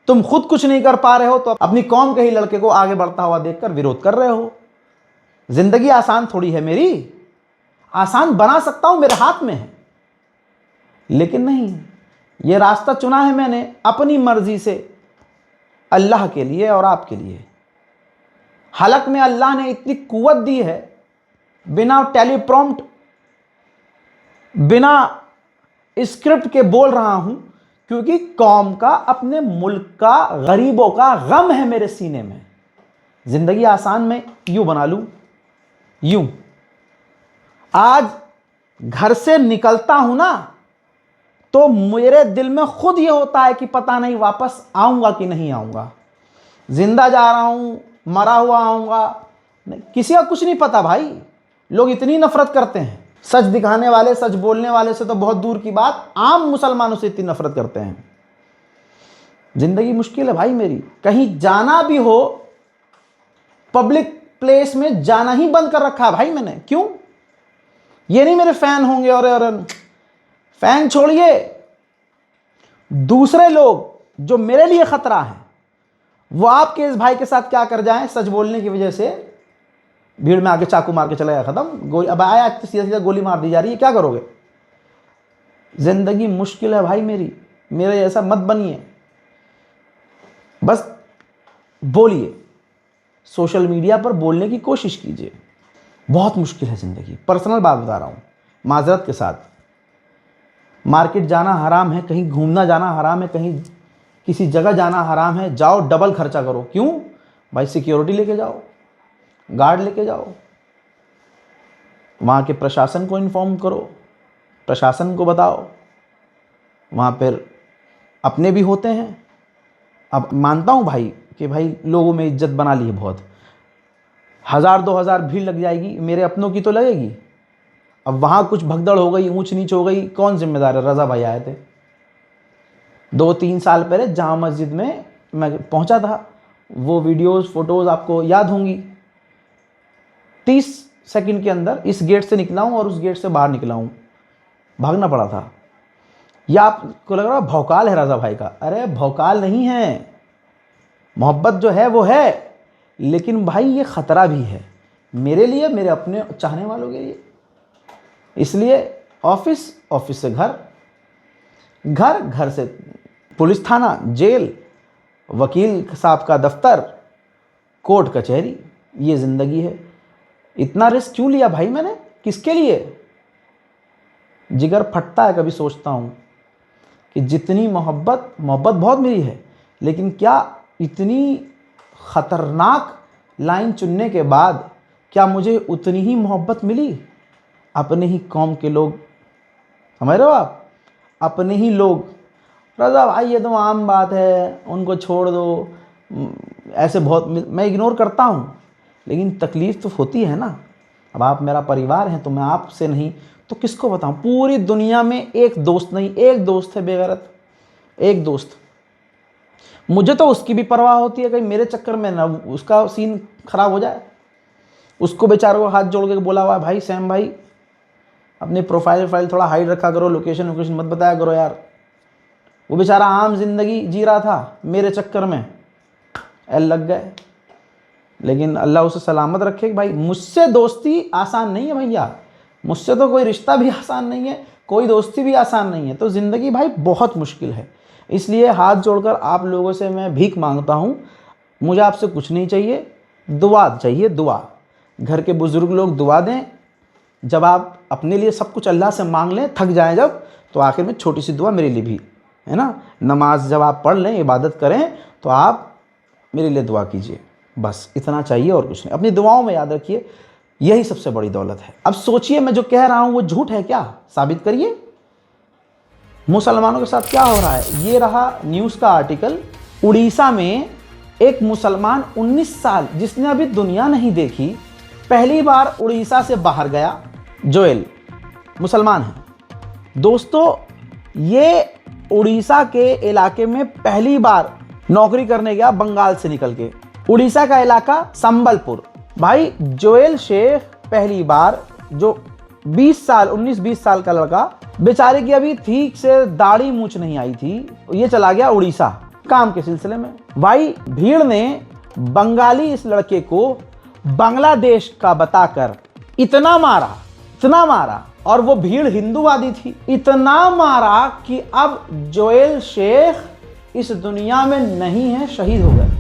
तुम खुद कुछ नहीं कर पा रहे हो तो अपनी कौम के ही लड़के को आगे बढ़ता हुआ देखकर विरोध कर रहे हो। जिंदगी आसान थोड़ी है मेरी, आसान बना सकता हूं, मेरे हाथ में है, लेकिन नहीं, ये रास्ता चुना है मैंने अपनी मर्जी से, अल्लाह के लिए और आपके लिए। हलक में अल्लाह ने इतनी कुव्वत दी है, बिना टेलीप्रॉम्प्ट, बिना स्क्रिप्ट के बोल रहा हूं, क्योंकि कौम का, अपने मुल्क का, गरीबों का गम है मेरे सीने में। जिंदगी आसान में यूं बना लूं, यूं। आज घर से निकलता हूं ना, तो मेरे दिल में खुद ये होता है कि पता नहीं वापस आऊंगा कि नहीं आऊंगा, जिंदा जा रहा हूं, मरा हुआ आऊंगा, किसी का कुछ नहीं पता भाई। लोग इतनी नफरत करते हैं, सच दिखाने वाले, सच बोलने वाले से तो बहुत दूर की बात, आम मुसलमानों से इतनी नफरत करते हैं। जिंदगी मुश्किल है भाई मेरी। कहीं जाना भी हो, पब्लिक प्लेस में जाना ही बंद कर रखा है भाई मैंने। क्यों? ये नहीं मेरे फैन होंगे और फैन छोड़िए, दूसरे लोग जो मेरे लिए खतरा है वो आपके इस भाई के साथ क्या कर जाएं सच बोलने की वजह से, भीड़ में आके चाकू मार के चला गया, खत्म, गोली, अब आया तो सीधा सीधा गोली मार दी जा रही है, क्या करोगे? जिंदगी मुश्किल है भाई मेरी, मेरे जैसा मत बनिए, बस बोलिए, सोशल मीडिया पर बोलने की कोशिश कीजिए। बहुत मुश्किल है ज़िंदगी, पर्सनल बात बता रहा हूँ माजरत के साथ। मार्केट जाना हराम है, कहीं घूमना जाना हराम है, कहीं किसी जगह जाना हराम है, जाओ डबल खर्चा करो। क्यों भाई? सिक्योरिटी लेके जाओ, गार्ड लेके जाओ, वहाँ के प्रशासन को इन्फॉर्म करो, प्रशासन को बताओ, वहाँ पर अपने भी होते हैं। अब मानता हूँ भाई कि भाई लोगों में इज्जत बना ली है बहुत, 1000-2000 भीड़ लग जाएगी, मेरे अपनों की तो लगेगी। अब वहाँ कुछ भगदड़ हो गई, ऊंच नीच हो गई, कौन जिम्मेदार है? रज़ा भाई आए थे 2-3 साल पहले जामा मस्जिद में, मैं पहुँचा था, वो वीडियोस फोटोज़ आपको याद होंगी। 30 सेकंड के अंदर इस गेट से निकला हूँ और उस गेट से बाहर निकला हूँ, भागना पड़ा था। या आपको लग रहा है भौकाल है रज़ा भाई का? अरे भौकाल नहीं है, मोहब्बत जो है वो है, लेकिन भाई ये ख़तरा भी है मेरे लिए, मेरे अपने चाहने वालों के लिए। इसलिए ऑफिस, ऑफिस से घर, घर, घर से पुलिस थाना, जेल, वकील साहब का दफ्तर, कोर्ट कचहरी, ये ज़िंदगी है। इतना रिस्क क्यों लिया भाई मैंने? किसके लिए? जिगर फटता है, कभी सोचता हूँ कि जितनी मोहब्बत बहुत मेरी है, लेकिन क्या इतनी ख़तरनाक लाइन चुनने के बाद क्या मुझे उतनी ही मोहब्बत मिली? अपने ही कौम के लोग, समझ रहे हो आप, अपने ही लोग। रज़ा भाई ये तो आम बात है, उनको छोड़ दो, ऐसे बहुत मैं इग्नोर करता हूँ, लेकिन तकलीफ़ तो होती है ना। अब आप मेरा परिवार हैं तो मैं आपसे नहीं तो किसको बताऊँ? पूरी दुनिया में एक दोस्त नहीं, एक दोस्त है बेगैरत, एक दोस्त। मुझे तो उसकी भी परवाह होती है कहीं मेरे चक्कर में ना उसका सीन खराब हो जाए। उसको बेचारों को हाथ जोड़ के बोला हुआ है, भाई सैम भाई अपनी प्रोफाइल थोड़ा हाइड रखा करो, लोकेशन मत बताया करो यार। वो बेचारा आम जिंदगी जी रहा था, मेरे चक्कर में एल लग गए। लेकिन अल्लाह उसे सलामत रखे। भाई मुझसे दोस्ती आसान नहीं है भैया, मुझसे तो कोई रिश्ता भी आसान नहीं है, कोई दोस्ती भी आसान नहीं है। तो ज़िंदगी भाई बहुत मुश्किल है। इसलिए हाथ जोड़कर आप लोगों से मैं भीख मांगता हूँ, मुझे आपसे कुछ नहीं चाहिए, दुआ चाहिए, दुआ। घर के बुज़ुर्ग लोग दुआ दें। जब आप अपने लिए सब कुछ अल्लाह से मांग लें, थक जाएं जब, तो आखिर में छोटी सी दुआ मेरे लिए भी है ना। नमाज जब आप पढ़ लें, इबादत करें, तो आप मेरे लिए दुआ कीजिए, बस इतना चाहिए और कुछ नहीं। अपनी दुआओं में याद रखिए, यही सबसे बड़ी दौलत है। अब सोचिए मैं जो कह रहा हूँ वो झूठ है क्या? साबित करिए। मुसलमानों के साथ क्या हो रहा है? ये रहा न्यूज़ का आर्टिकल। उड़ीसा में एक मुसलमान 19 साल जिसने अभी दुनिया नहीं देखी, पहली बार उड़ीसा से बाहर गया। जोएल मुसलमान है दोस्तों, ये उड़ीसा के इलाके में पहली बार नौकरी करने गया, बंगाल से निकल के। उड़ीसा का इलाका संबलपुर। भाई जोएल शेख पहली बार, जो 19-20 साल का लड़का, बेचारे की अभी ठीक से दाढ़ी मूछ नहीं आई थी, ये चला गया उड़ीसा काम के सिलसिले में। भाई भीड़ ने बंगाली इस लड़के को बांग्लादेश का बताकर इतना मारा, और वो भीड़ हिंदूवादी थी, इतना मारा कि अब जोएल शेख इस दुनिया में नहीं है, शहीद हो गए,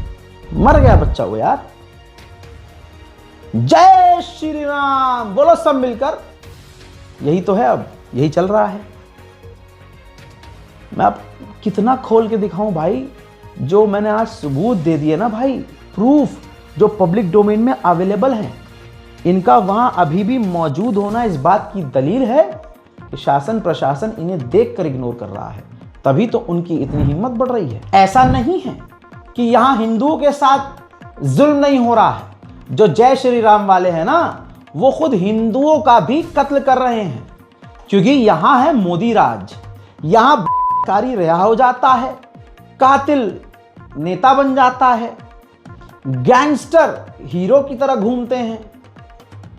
मर गया बच्चा वो यार। जय श्री राम बोलो सब मिलकर। यही तो है, अब यही चल रहा है। मैं अब कितना खोल के दिखाऊं भाई, जो मैंने आज सबूत दे दिए ना भाई, प्रूफ जो पब्लिक डोमेन में अवेलेबल है, इनका वहां अभी भी मौजूद होना इस बात की दलील है कि शासन प्रशासन इन्हें देखकर इग्नोर कर रहा है, तभी तो उनकी इतनी हिम्मत बढ़ रही है। ऐसा नहीं है कि यहां हिंदुओं के साथ जुल्म नहीं हो रहा है। जो जय श्री राम वाले हैं ना, वो खुद हिंदुओं का भी कत्ल कर रहे हैं, क्योंकि यहां है मोदी राज। यहां कारी रिहा हो जाता है, कातिल नेता बन जाता है, गैंगस्टर हीरो की तरह घूमते हैं,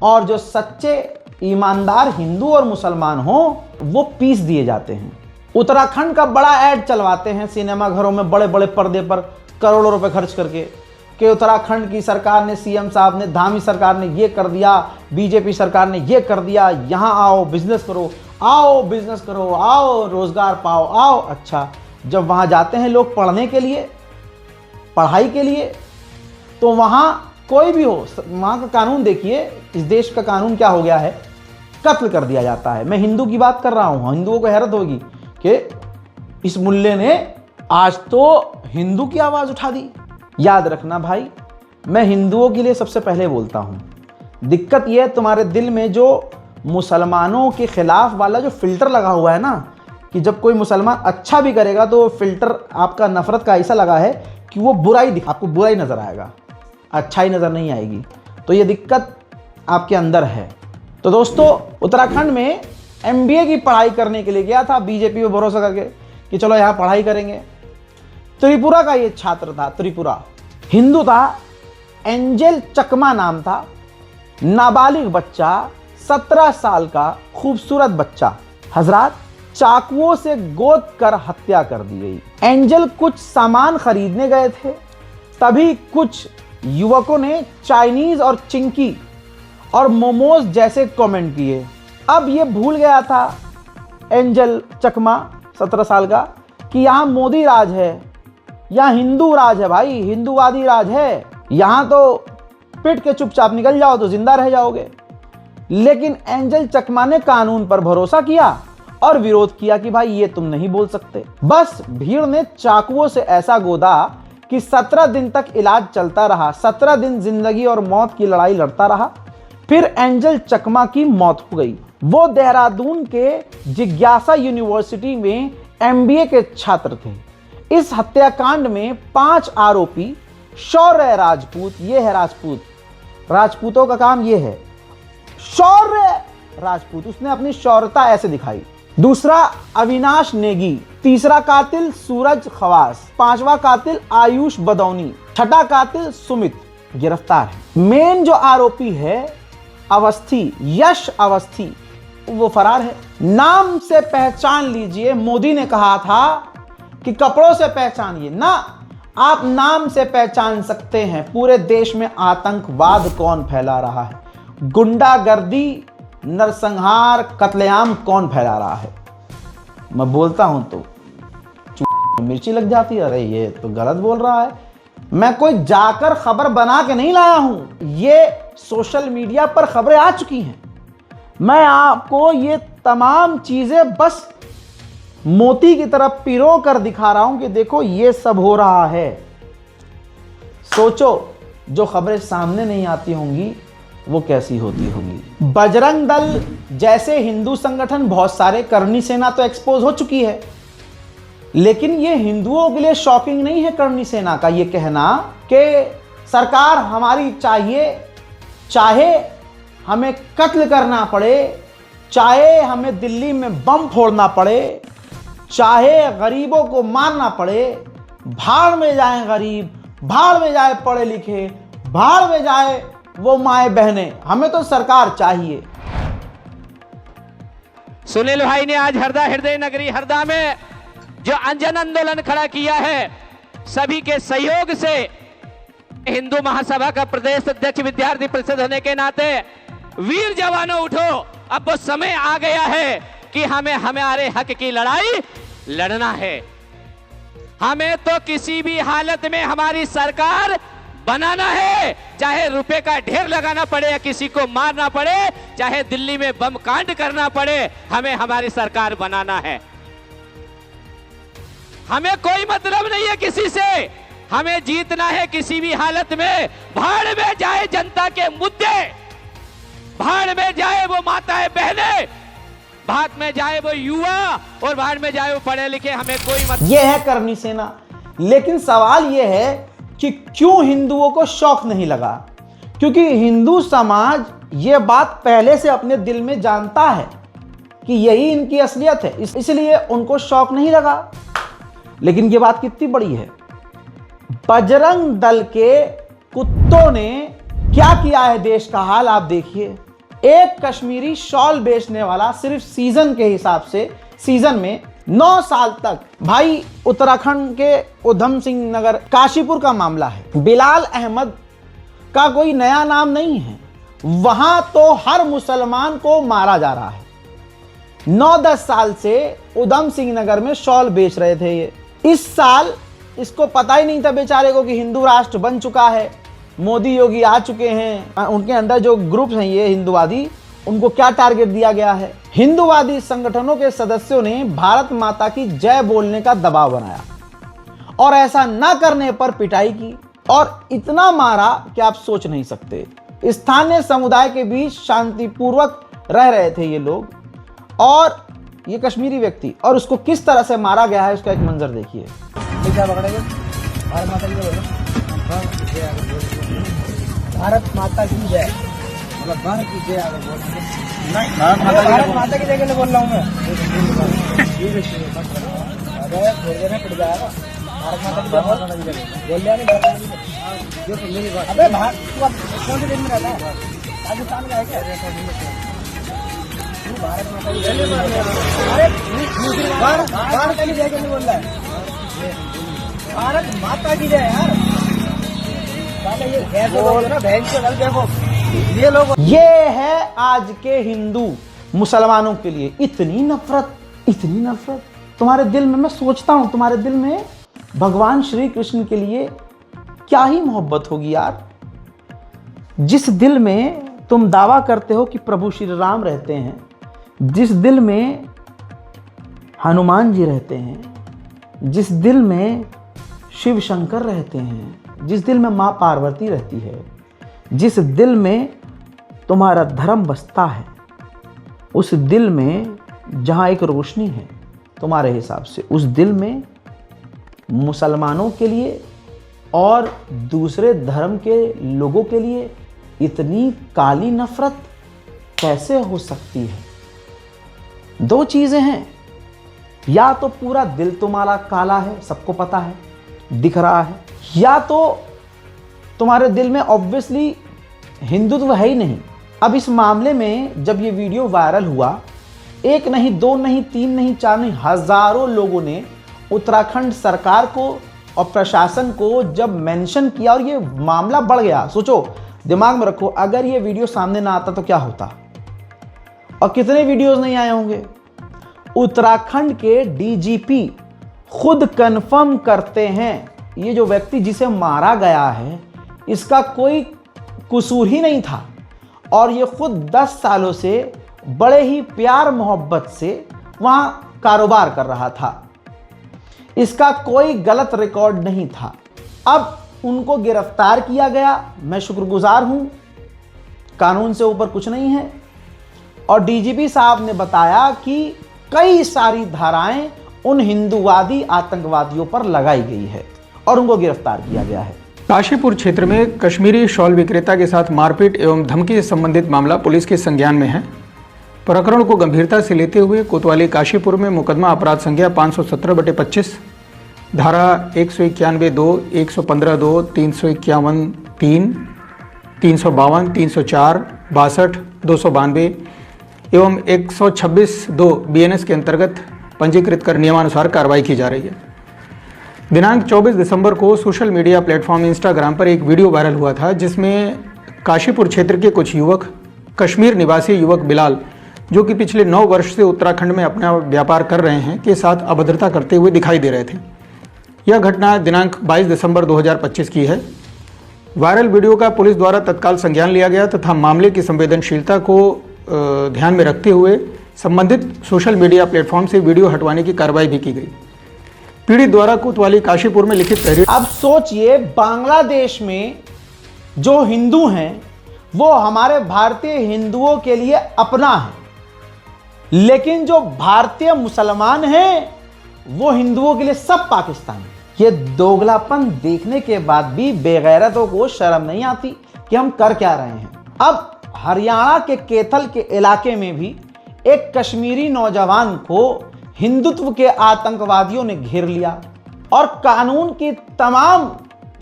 और जो सच्चे ईमानदार हिंदू और मुसलमान हो वो पीस दिए जाते हैं। उत्तराखंड का बड़ा ऐड चलवाते हैं सिनेमा घरों में बड़े बड़े पर्दे पर करोड़ों रुपए खर्च करके कि उत्तराखंड की सरकार ने, सीएम साहब ने, धामी सरकार ने ये कर दिया, बीजेपी सरकार ने ये कर दिया, यहाँ आओ बिजनेस करो, आओ बिजनेस करो, आओ रोजगार पाओ, आओ। अच्छा, जब वहाँ जाते हैं लोग पढ़ने के लिए, पढ़ाई के लिए, तो वहाँ कोई भी हो, वहाँ का कानून देखिए, इस देश का कानून क्या हो गया है, कत्ल कर दिया जाता है। मैं हिंदू की बात कर रहा हूँ, हिंदुओं को हैरत होगी कि इस मुल्ले ने आज तो हिंदू की आवाज़ उठा दी। याद रखना भाई, मैं हिंदुओं के लिए सबसे पहले बोलता हूँ, दिक्कत यह है तुम्हारे दिल में जो मुसलमानों के खिलाफ वाला जो फिल्टर लगा हुआ है ना, कि जब कोई मुसलमान अच्छा भी करेगा तो फिल्टर आपका नफरत का ऐसा लगा है कि वो बुराई आपको बुराई नज़र आएगा, अच्छाई नज़र नहीं आएगी। तो ये दिक्कत आपके अंदर है। तो दोस्तों, उत्तराखंड में MBA की पढ़ाई करने के लिए गया था बीजेपी पे भरोसा करके कि चलो यहाँ पढ़ाई करेंगे। त्रिपुरा का ये छात्र था, त्रिपुरा हिंदू था, एंजल चकमा नाम था, नाबालिग बच्चा, 17 साल का खूबसूरत बच्चा। हजरात, चाकुओं से गोद कर हत्या कर दी गई। एंजल कुछ सामान खरीदने गए थे, तभी कुछ युवकों ने चाइनीज और चिंकी और मोमोज जैसे कमेंट किए। अब ये भूल गया था एंजल चकमा 17 साल का कि यहाँ मोदी राज है, यहाँ हिंदू राज है भाई, हिंदूवादी राज है। यहाँ तो पिट के चुपचाप निकल जाओ तो जिंदा रह जाओगे। लेकिन एंजल चकमा ने कानून पर भरोसा किया और विरोध किया कि भाई ये तुम नहीं बोल सकते। बस भीड़ ने चाकुओं से ऐसा गोदा कि 17 दिन तक इलाज चलता रहा। 17 दिन जिंदगी और मौत की लड़ाई लड़ता रहा। फिर एंजल चकमा की मौत हो गई। वो देहरादून के जिज्ञासा यूनिवर्सिटी में MBA के छात्र थे। इस हत्याकांड में 5 आरोपी शौर्य राजपूत, ये है राजपूतों का काम ये है, शौर्य राजपूत, उसने अपनी शौर्यता ऐसे दिखाई। दूसरा अविनाश नेगी, तीसरा कातिल सूरज खवास, 5वां कातिल आयुष बदौनी, छठा कातिल सुमित गिरफ्तार है। मेन जो आरोपी है अवस्थी, यश अवस्थी, वो फरार है। नाम से पहचान लीजिए, मोदी ने कहा था कि कपड़ों से पहचानिए ना, आप नाम से पहचान सकते हैं पूरे देश में आतंकवाद कौन फैला रहा है, गुंडागर्दी, नरसंहार, कत्लेआम कौन फैला रहा है। मैं बोलता हूं तो मिर्ची लग जाती है, अरे ये तो गलत बोल रहा है। मैं कोई जाकर खबर बना के नहीं लाया हूं, ये सोशल मीडिया पर खबरें आ चुकी हैं। मैं आपको ये तमाम चीजें बस मोती की तरफ पिरो कर दिखा रहा हूं कि देखो ये सब हो रहा है। सोचो जो खबरें सामने नहीं आती होंगी वो कैसी होती होंगी। बजरंग दल जैसे हिंदू संगठन बहुत सारे, करनी सेना तो एक्सपोज हो चुकी है, लेकिन ये हिंदुओं के लिए शॉकिंग नहीं है करनी सेना का ये कहना कि सरकार हमारी चाहिए, चाहे हमें कत्ल करना पड़े, चाहे हमें दिल्ली में बम फोड़ना पड़े, चाहे गरीबों को मारना पड़े, भाड़ में जाए गरीब, भाड़ में जाए पढ़े लिखे, भाड़ में जाए वो माए बहने, हमें तो सरकार चाहिए। सुनील भाई ने आज हरदा हृदय नगरी हरदा में जो अंजन आंदोलन खड़ा किया है, सभी के सहयोग से हिंदू महासभा का प्रदेश अध्यक्ष विद्यार्थी परिषद होने के नाते, वीर जवानों उठो, अब वो समय आ गया है कि हमें हमारे हक की लड़ाई लड़ना है। हमें तो किसी भी हालत में हमारी सरकार बनाना है, चाहे रुपए का ढेर लगाना पड़े या किसी को मारना पड़े, चाहे दिल्ली में बम कांड करना पड़े, हमें हमारी सरकार बनाना है। हमें कोई मतलब नहीं है किसी से, हमें जीतना है किसी भी हालत में। भाड़ में जाए जनता के मुद्दे, भाड़ में जाए वो माताएं बहनें, भाड़ में जाए वो युवा और भाड़ में जाए वो पढ़े लिखे, हमें कोई मतलब। ये है करनी सेना। लेकिन सवाल ये है कि क्यों हिंदुओं को शौक नहीं लगा, क्योंकि हिंदू समाज ये बात पहले से अपने दिल में जानता है कि यही इनकी असलियत है, इसलिए उनको शौक नहीं लगा। लेकिन ये बात कितनी बड़ी है, बजरंग दल के कुत्तों ने क्या किया है देश का हाल आप देखिए। एक कश्मीरी शॉल बेचने वाला सिर्फ सीजन के हिसाब से सीजन में 9 साल तक, भाई उत्तराखंड के उधम सिंह नगर काशीपुर का मामला है। बिलाल अहमद का कोई नया नाम नहीं है, वहां तो हर मुसलमान को मारा जा रहा है। 9-10 साल से उधम सिंह नगर में शॉल बेच रहे थे ये। इस साल इसको पता ही नहीं था बेचारे को कि हिंदू राष्ट्र बन चुका है, मोदी योगी आ चुके हैं, उनके अंदर जो ग्रुप्स हैं ये हिंदुवादी, उनको क्या टारगेट दिया गया है। हिंदुवादी संगठनों के सदस्यों ने भारत माता की जय बोलने का दबाव बनाया और ऐसा ना करने पर पिटाई की और इतना मारा कि आप सोच नहीं सकते। स्थानीय समुदाय के बीच शांतिपूर्वक रह रहे थे ये लोग और ये कश्मीरी व्यक्ति, और उसको किस तरह से मारा गया है उसका एक मंजर देखिए। भारत माता की जय, भारत की जय, भारत माता की जय के लिए बोल रहा हूँ मैं। पड़ जाएगा भारत माता की जय बोल लिया नहीं। अबे भारत कौन से देश में रहता है? पाकिस्तान का है क्या? भारत माता की जय, भारत की जय के लिए बोल रहा है। भारत माता की जय यार, ये है आज के हिंदू मुसलमानों के लिए इतनी नफरत, इतनी नफरत तुम्हारे दिल में। मैं सोचता हूं तुम्हारे दिल में भगवान श्री कृष्ण के लिए क्या ही मोहब्बत होगी यार, जिस दिल में तुम दावा करते हो कि प्रभु श्री राम रहते हैं, जिस दिल में हनुमान जी रहते हैं, जिस दिल में शिव शंकर रहते हैं, जिस दिल में माँ पार्वती रहती है, जिस दिल में तुम्हारा धर्म बसता है, उस दिल में जहाँ एक रोशनी है तुम्हारे हिसाब से, उस दिल में मुसलमानों के लिए और दूसरे धर्म के लोगों के लिए इतनी काली नफरत कैसे हो सकती है? दो चीज़ें हैं, या तो पूरा दिल तुम्हारा काला है, सबको पता है, दिख रहा है, या तो तुम्हारे दिल में ऑब्वियसली हिंदुत्व है ही नहीं। अब इस मामले में जब ये वीडियो वायरल हुआ, एक नहीं, दो नहीं, तीन नहीं, चार नहीं, हजारों लोगों ने उत्तराखंड सरकार को और प्रशासन को जब मेंशन किया और ये मामला बढ़ गया। सोचो, दिमाग में रखो, अगर ये वीडियो सामने ना आता तो क्या होता और कितने वीडियोस नहीं आए होंगे। उत्तराखंड के डीजीपी खुद कंफर्म करते हैं ये जो व्यक्ति जिसे मारा गया है इसका कोई कसूर ही नहीं था और ये खुद 10 सालों से बड़े ही प्यार मोहब्बत से वहां कारोबार कर रहा था, इसका कोई गलत रिकॉर्ड नहीं था। अब उनको गिरफ्तार किया गया, मैं शुक्रगुजार हूं, कानून से ऊपर कुछ नहीं है। और डीजीपी साहब ने बताया कि कई सारी धाराएं उन हिंदूवादी आतंकवादियों पर लगाई गई है और उनको गिरफ्तार किया गया है। काशीपुर क्षेत्र में कश्मीरी शॉल विक्रेता के साथ मारपीट एवं धमकी से संबंधित मामला पुलिस के संज्ञान में है। प्रकरण को गंभीरता से लेते हुए कोतवाली काशीपुर में मुकदमा अपराध संख्या 517/25 धारा 191(2), 115(2), 351(3), 352, 304, 62, 292 एवं 126(2) BNS के अंतर्गत पंजीकृत कर नियमानुसार कार्रवाई की जा रही है। दिनांक 24 दिसंबर को सोशल मीडिया प्लेटफॉर्म इंस्टाग्राम पर एक वीडियो वायरल हुआ था जिसमें काशीपुर क्षेत्र के कुछ युवक, कश्मीर निवासी युवक बिलाल, जो कि पिछले 9 वर्ष से उत्तराखंड में अपना व्यापार कर रहे हैं, के साथ अभद्रता करते हुए दिखाई दे रहे थे। यह घटना दिनांक 22 दिसंबर 2025 की है। वायरल वीडियो का पुलिस द्वारा तत्काल संज्ञान लिया गया तथा मामले की संवेदनशीलता को ध्यान में रखते हुए संबंधित सोशल मीडिया प्लेटफॉर्म से वीडियो हटवाने की कार्रवाई भी की गई। पीड़ित द्वारा कोतवाली काशीपुर में लिखित तहरीर। अब सोचिए, बांग्लादेश में जो हिंदू हैं वो हमारे भारतीय हिंदुओं के लिए अपना है, लेकिन जो भारतीय मुसलमान हैं वो हिंदुओं के लिए सब पाकिस्तानी। ये दोगलापन देखने के बाद भी बेगैरतों को शर्म नहीं आती कि हम कर क्या रहे हैं। अब हरियाणा के कैथल के इलाके में भी एक कश्मीरी नौजवान को हिंदुत्व के आतंकवादियों ने घेर लिया और कानून की तमाम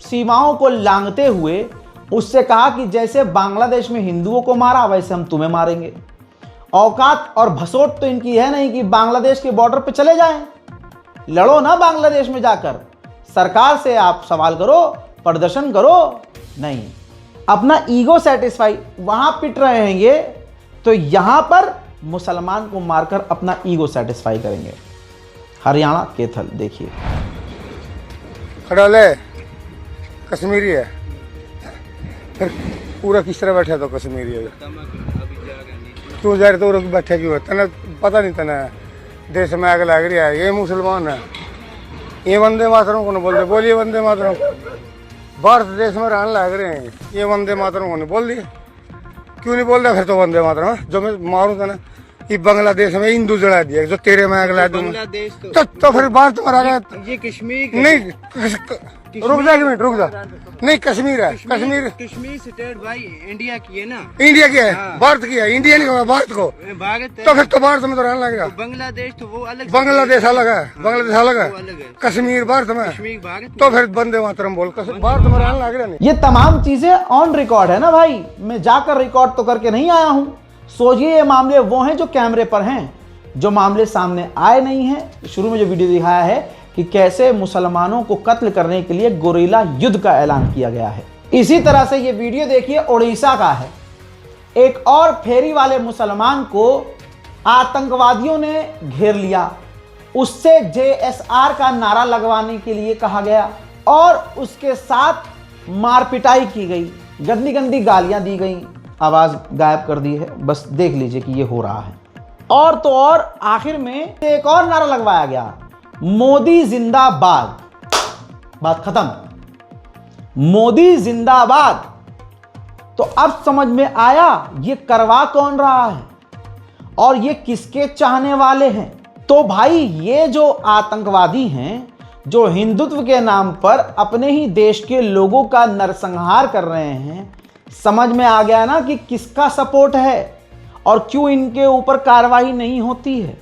सीमाओं को लांघते हुए उससे कहा कि जैसे बांग्लादेश में हिंदुओं को मारा वैसे हम तुम्हें मारेंगे। औकात और भसोट तो इनकी है नहीं कि बांग्लादेश के बॉर्डर पे चले जाएं, लड़ो ना बांग्लादेश में जाकर, सरकार से आप सवाल करो, प्रदर्शन करो। नहीं, अपना ईगो सेटिस्फाई वहां पिट रहे हैं ये, तो यहां पर मुसलमान को मारकर अपना ईगो सेटिस्फाई करेंगे। हरियाणा कैथल देखिए, खड़ाले कश्मीरी है, फिर पूरा किस तरह बैठा तो कश्मीरी है। तू जा रहे तो बैठे क्यों है? तना पता नहीं, तना देश में आग लग रही है, ये मुसलमान है, ये वंदे मातरम को नहीं बोलते, बोलिए वंदे मातरम। भारत देश में रहने लग रहे हैं, ये वंदे मातरम को नहीं बोल दिए, क्यों नहीं बोल रहा फिर तो वंदे मातरम? जो मैं मारूं था ना, ये बांग्लादेश में हिंदू जला दिया, जो तेरे में आग लगा दूंगा तो फिर बात तुम्हारा ये कश्मीर नहीं। रुक जा एक मिनट, रुक जा। नहीं, कश्मीर है, कश्मीर स्टेट भाई इंडिया की है ना, इंडिया की है, भारत की है, इंडिया नहीं होगा भारत को, भारत तो फिर तो भारत में तो रहने लगेगा। बांग्लादेश तो वो अलग, बांग्लादेश अलग है, बांग्लादेश अलग है, कश्मीर भारत में, तो फिर वंदे मातरम बोल, भारत में रहने लग रहा नहीं। ये तमाम चीजें ऑन रिकॉर्ड है ना भाई, मैं जाकर रिकॉर्ड तो करके नहीं आया हूं। सोचिए ये मामले वो हैं जो कैमरे पर हैं, जो मामले सामने आए नहीं हैं। शुरू में जो वीडियो दिखाया है कि कैसे मुसलमानों को कत्ल करने के लिए गोरिल्ला युद्ध का ऐलान किया गया है। इसी तरह से ये वीडियो देखिए उड़ीसा का है। एक और फेरी वाले मुसलमान को आतंकवादियों ने घेर लिया, उससे JSR का नारा लगवाने के लिए कहा गया और उसके साथ मारपिटाई की गई, गंदी गंदी गालियां दी गई, आवाज गायब कर दी है। बस देख लीजिए कि ये हो रहा है। और तो और आखिर में एक और नारा लगवाया गया, मोदी जिंदाबाद। बात खत्म, मोदी जिंदाबाद। तो अब समझ में आया ये करवा कौन रहा है और ये किसके चाहने वाले हैं। तो भाई ये जो आतंकवादी हैं, जो हिंदुत्व के नाम पर अपने ही देश के लोगों का नरसंहार कर रहे हैं, समझ में आ गया ना कि किसका सपोर्ट है और क्यों इनके ऊपर कार्रवाई नहीं होती है।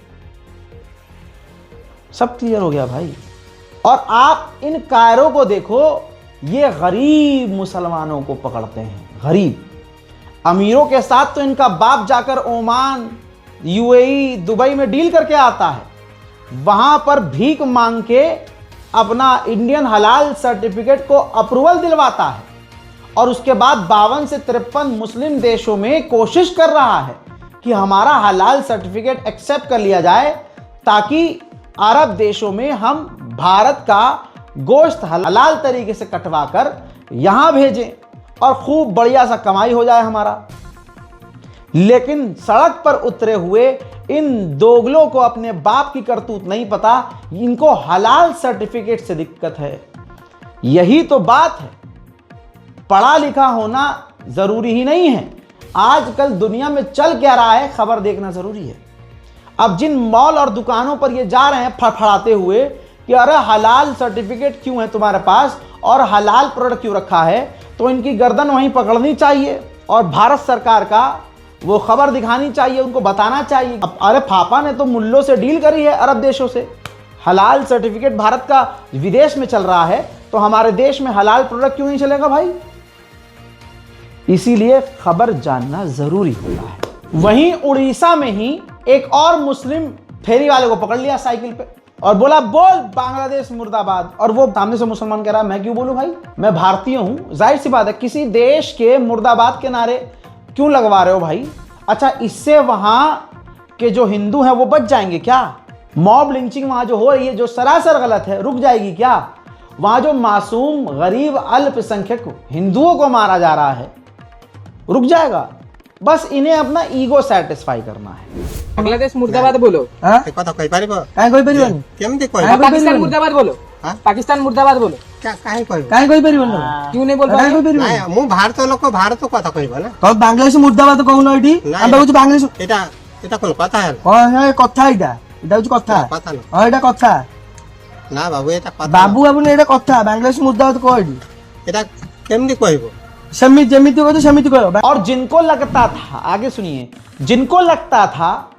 सब क्लियर हो गया भाई। और आप इन कायरों को देखो, ये गरीब मुसलमानों को पकड़ते हैं, गरीब। अमीरों के साथ तो इनका बाप जाकर ओमान, UAE, दुबई में डील करके आता है, वहां पर भीख मांग के अपना इंडियन हलाल सर्टिफिकेट को अप्रूवल दिलवाता है और उसके बाद 52 से 53 मुस्लिम देशों में कोशिश कर रहा है कि हमारा हलाल सर्टिफिकेट एक्सेप्ट कर लिया जाए, ताकि अरब देशों में हम भारत का गोश्त हलाल तरीके से कटवा कर यहां भेजें और खूब बढ़िया सा कमाई हो जाए हमारा। लेकिन सड़क पर उतरे हुए इन दोगलों को अपने बाप की करतूत नहीं पता, इनको हलाल सर्टिफिकेट से दिक्कत है। यही तो बात है, पढ़ा लिखा होना जरूरी ही नहीं है। आजकल दुनिया में चल क्या रहा है खबर देखना जरूरी है। अब जिन मॉल और दुकानों पर ये जा रहे हैं फड़फड़ाते हुए कि अरे हलाल सर्टिफिकेट क्यों है तुम्हारे पास और हलाल प्रोडक्ट क्यों रखा है, तो इनकी गर्दन वहीं पकड़नी चाहिए और भारत सरकार का वो खबर दिखानी चाहिए, उनको बताना चाहिए। अब अरे पापा ने तो मुल्लों से डील करी है अरब देशों से, हलाल सर्टिफिकेट भारत का विदेश में चल रहा है, तो हमारे देश में हलाल प्रोडक्ट क्यों नहीं चलेगा भाई। इसीलिए खबर जानना जरूरी होता है। वहीं उड़ीसा में ही एक और मुस्लिम फेरी वाले को पकड़ लिया साइकिल पे और बोला बोल बांग्लादेश मुर्दाबाद। और वो सामने से मुसलमान कह रहा मैं क्यों बोलूं भाई, मैं भारतीय हूं। जाहिर सी बात है, किसी देश के मुर्दाबाद के नारे क्यों लगवा रहे हो भाई। अच्छा, इससे वहां के जो हिंदू हैं वो बच जाएंगे क्या? मॉब लिंचिंग वहां जो हो रही है, जो सरासर गलत है, रुक जाएगी क्या? वहां जो मासूम गरीब अल्पसंख्यक हिंदुओं को मारा जा रहा है, रुक जाएगा? बस इन्हें अपना ईगो सेटिस्फाई करना है। बांग्लादेश मुर्दाबाद बोलो, पाकिस्तान मुर्दाबाद बोलो, पाकिस्तान मुर्दाबाद बोलो। क्यों नहीं बोल पा रहे? ମୁଁ ଭାରତ ଲୋକ ଭାରତ କଥା କହିବ ନା, तो बांग्लादेश मुर्दाबाद कौन एटी हम कहू बांग्लादेश এটা এটা কোন কথা হেল कौन है कथा एटा एटा हूँ कथा কথা না हां एटा कथा না বাবু এটা কথা बाबू बाबू ने एटा कथा बांग्लादेश मुर्दाबाद को एटी এটা কেমনি কইব समिति जेमिति को तो समिति करो। और जिनको लगता था, आगे सुनिए, जिनको लगता था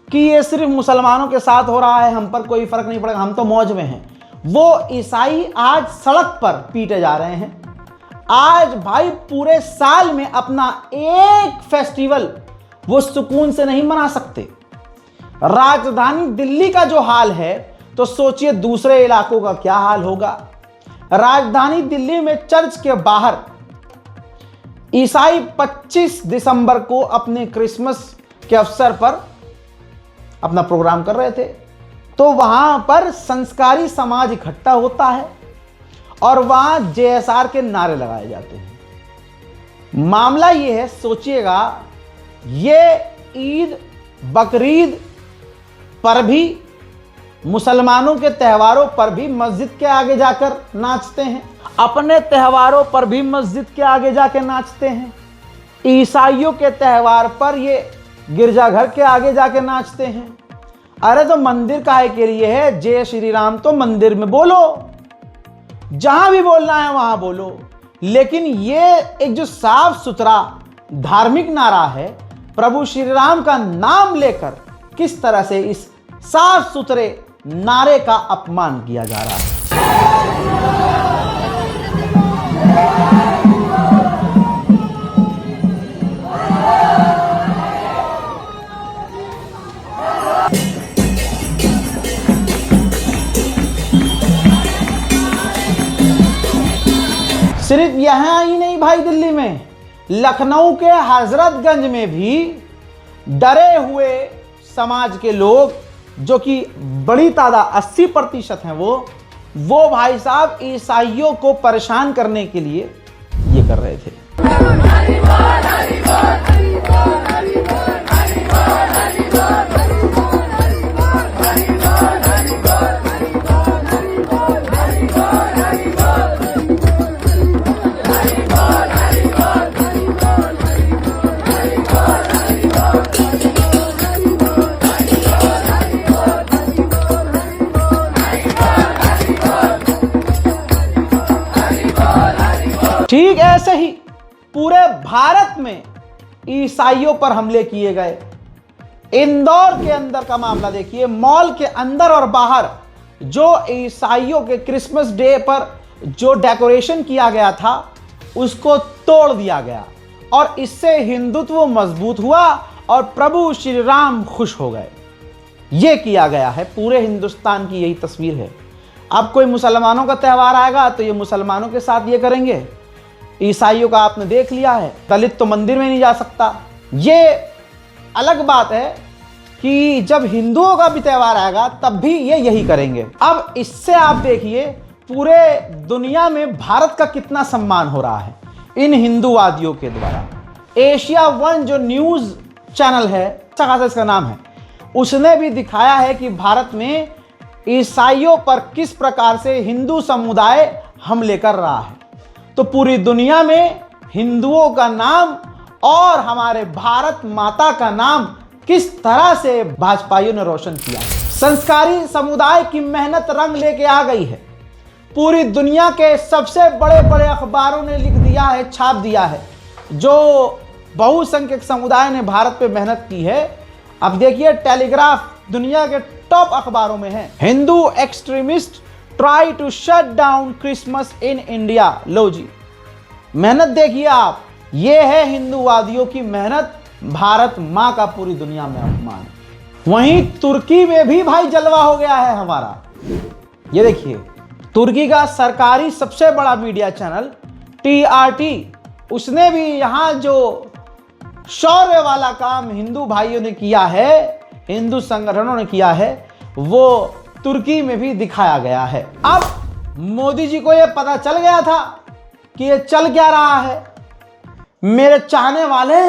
कि ये सिर्फ मुसलमानों के साथ हो रहा है, हम पर कोई फर्क नहीं पड़ेगा, हम तो मौज में हैं, वो ईसाई आज सड़क पर पीटे जा रहे हैं। आज भाई पूरे साल में अपना एक फेस्टिवल वो सुकून से नहीं मना सकते। राजधानी दिल्ली का जो हाल है तो सोचिए दूसरे इलाकों का क्या हाल होगा। राजधानी दिल्ली में चर्च के बाहर ईसाई 25 दिसंबर को अपने क्रिसमस के अवसर पर अपना प्रोग्राम कर रहे थे, तो वहां पर संस्कारी समाज इकट्ठा होता है और वहां जेएसआर के नारे लगाए जाते हैं। मामला यह है, सोचिएगा, ये ईद बकरीद पर भी, मुसलमानों के त्योहारों पर भी मस्जिद के आगे जाकर नाचते हैं, अपने त्योहारों पर भी मस्जिद के आगे जाकर नाचते हैं। ईसाइयों के त्यौहार पर ये गिरजाघर के आगे जाके नाचते हैं। अरे तो मंदिर काहे के लिए है? जय श्री राम तो मंदिर में बोलो, जहां भी बोलना है वहां बोलो। लेकिन ये एक जो साफ सुथरा धार्मिक नारा है, प्रभु श्री राम का नाम लेकर किस तरह से इस साफ सुथरे नारे का अपमान किया जा रहा है। सिर्फ यहां ही नहीं भाई, दिल्ली में, लखनऊ के हजरतगंज में भी डरे हुए समाज के लोग, जो कि बड़ी तादाद 80% हैं, वो भाई साहब ईसाइयों को परेशान करने के लिए ये कर रहे थे। ठीक ऐसे ही पूरे भारत में ईसाइयों पर हमले किए गए। इंदौर के अंदर का मामला देखिए, मॉल के अंदर और बाहर जो ईसाइयों के क्रिसमस डे पर जो डेकोरेशन किया गया था उसको तोड़ दिया गया और इससे हिंदुत्व मजबूत हुआ और प्रभु श्री राम खुश हो गए। यह किया गया है, पूरे हिंदुस्तान की यही तस्वीर है। अब कोई मुसलमानों का त्यौहार आएगा तो ये मुसलमानों के साथ ये करेंगे। ईसाइयों का आपने देख लिया है, दलित तो मंदिर में नहीं जा सकता। ये अलग बात है कि जब हिंदुओं का भी त्यौहार आएगा तब भी ये यही करेंगे। अब इससे आप देखिए पूरे दुनिया में भारत का कितना सम्मान हो रहा है इन हिंदूवादियों के द्वारा। एशिया वन जो न्यूज चैनल है, अच्छा खासा इसका नाम है, उसने भी दिखाया है कि भारत में ईसाइयों पर किस प्रकार से हिंदू समुदाय हमले कर रहा है। तो पूरी दुनिया में हिंदुओं का नाम और हमारे भारत माता का नाम किस तरह से भाजपाइयों ने रोशन किया। संस्कारी समुदाय की मेहनत रंग लेके आ गई है। पूरी दुनिया के सबसे बड़े बड़े अखबारों ने लिख दिया है, छाप दिया है। जो बहुसंख्यक समुदाय ने भारत पे मेहनत की है। अब देखिए टेलीग्राफ दुनिया के टॉप अखबारों में है। Hindu extremist try to shut down Christmas in India. लो जी, मेहनत देखिए आप, ये है हिंदूवादियों की मेहनत। भारत मां का पूरी दुनिया में अपमान। वहीं तुर्की में भी भाई जलवा हो गया है हमारा। ये देखिए, तुर्की का सरकारी सबसे बड़ा मीडिया चैनल TRT, उसने भी यहां जो शौर्य वाला काम हिंदू भाइयों ने किया है, हिंदू संगठनों ने किया है, वो तुर्की में भी दिखाया गया है। अब मोदी जी को यह पता चल गया था कि ये चल क्या रहा है। मेरे चाहने वाले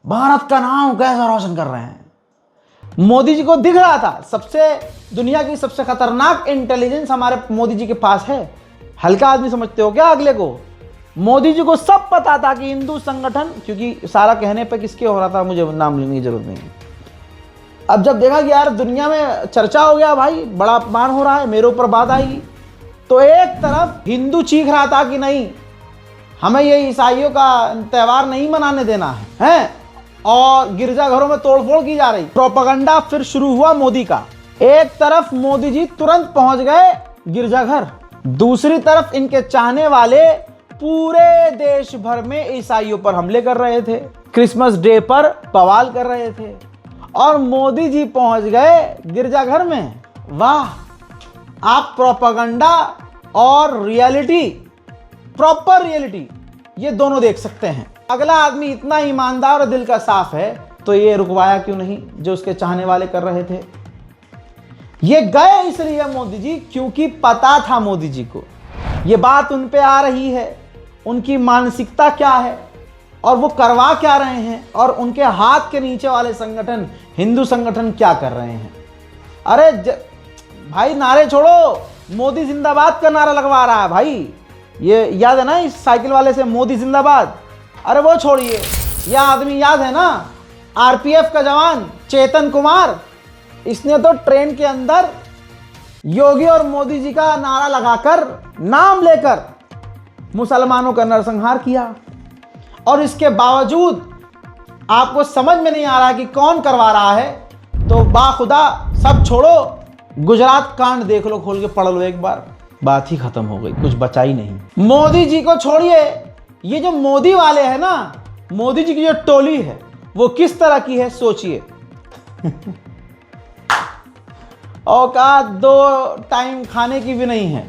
भारत का नाम कैसे रोशन कर रहे हैं। मोदी जी को दिख रहा था, सबसे दुनिया की सबसे खतरनाक इंटेलिजेंस हमारे मोदी जी के पास है। हल्का आदमी समझते हो क्या अगले को? मोदी जी को सब पता था कि हिंदू संगठन, क्योंकि सारा कहने पे किसके हो रहा था, मुझे नाम लेने की जरूरत नहीं है। अब जब देखा कि यार दुनिया में चर्चा हो गया, भाई बड़ा अपमान हो रहा है, मेरे ऊपर बात आएगी, तो एक तरफ हिंदू चीख रहा था कि नहीं, हमें ये ईसाइयों का त्यौहार नहीं मनाने देना है, और गिरजाघरों में तोड़फोड़ की जा रही। प्रोपेगेंडा फिर शुरू हुआ मोदी का। एक तरफ मोदी जी तुरंत पहुंच गए गिरजाघर, दूसरी तरफ इनके चाहने वाले पूरे देश भर में ईसाइयों पर हमले कर रहे थे, क्रिसमस डे पर बवाल कर रहे थे, और मोदी जी पहुंच गए गिरजाघर में। वाह, आप प्रोपेगेंडा और रियलिटी, प्रॉपर रियलिटी, ये दोनों देख सकते हैं। अगला आदमी इतना ईमानदार और दिल का साफ है तो ये रुकवाया क्यों नहीं जो उसके चाहने वाले कर रहे थे। ये गए इसलिए मोदी जी क्योंकि पता था मोदी जी को ये बात उन पे आ रही है, उनकी मानसिकता क्या है और वो करवा क्या रहे हैं, और उनके हाथ के नीचे वाले संगठन, हिंदू संगठन क्या कर रहे हैं। अरे भाई नारे छोड़ो, मोदी जिंदाबाद का नारा लगवा रहा है भाई। ये याद है ना इस साइकिल वाले से, मोदी जिंदाबाद। अरे वो छोड़िए, यह आदमी याद है ना, आरपीएफ का जवान चेतन कुमार, इसने तो ट्रेन के अंदर योगी और मोदी जी का नारा लगाकर, नाम लेकर मुसलमानों का नरसंहार किया। और इसके बावजूद आपको समझ में नहीं आ रहा कि कौन करवा रहा है, तो बाखुदा सब छोड़ो, गुजरात कांड देख लो, खोल के पढ़ लो एक बार, बात ही खत्म हो गई, कुछ बचा ही नहीं। मोदी जी को छोड़िए, ये जो मोदी वाले हैं ना, मोदी जी की जो टोली है वो किस तरह की है सोचिए। औकात दो टाइम खाने की भी नहीं है,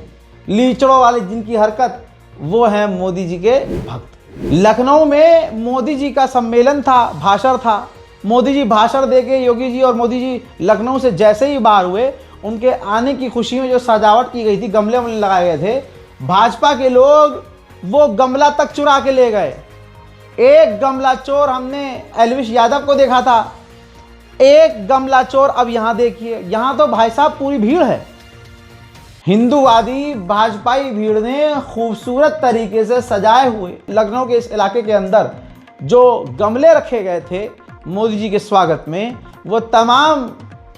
लीचड़ों वाले जिनकी हरकत, वो है मोदी जी के भक्त। लखनऊ में मोदी जी का सम्मेलन था, भाषण था। मोदी जी भाषण देके, योगी जी और मोदी जी लखनऊ से जैसे ही बाहर हुए, उनके आने की खुशी में जो सजावट की गई थी, गमले वमले लगाए गए थे, भाजपा के लोग वो गमला तक चुरा के ले गए। एक गमला चोर हमने एलविश यादव को देखा था, एक गमला चोर अब यहां देखिए। यहां तो भाई साहब पूरी भीड़ है, हिंदूवादी भाजपाई भीड़ ने खूबसूरत तरीके से सजाए हुए लखनऊ के इस इलाके के अंदर जो गमले रखे गए थे मोदी जी के स्वागत में, वो तमाम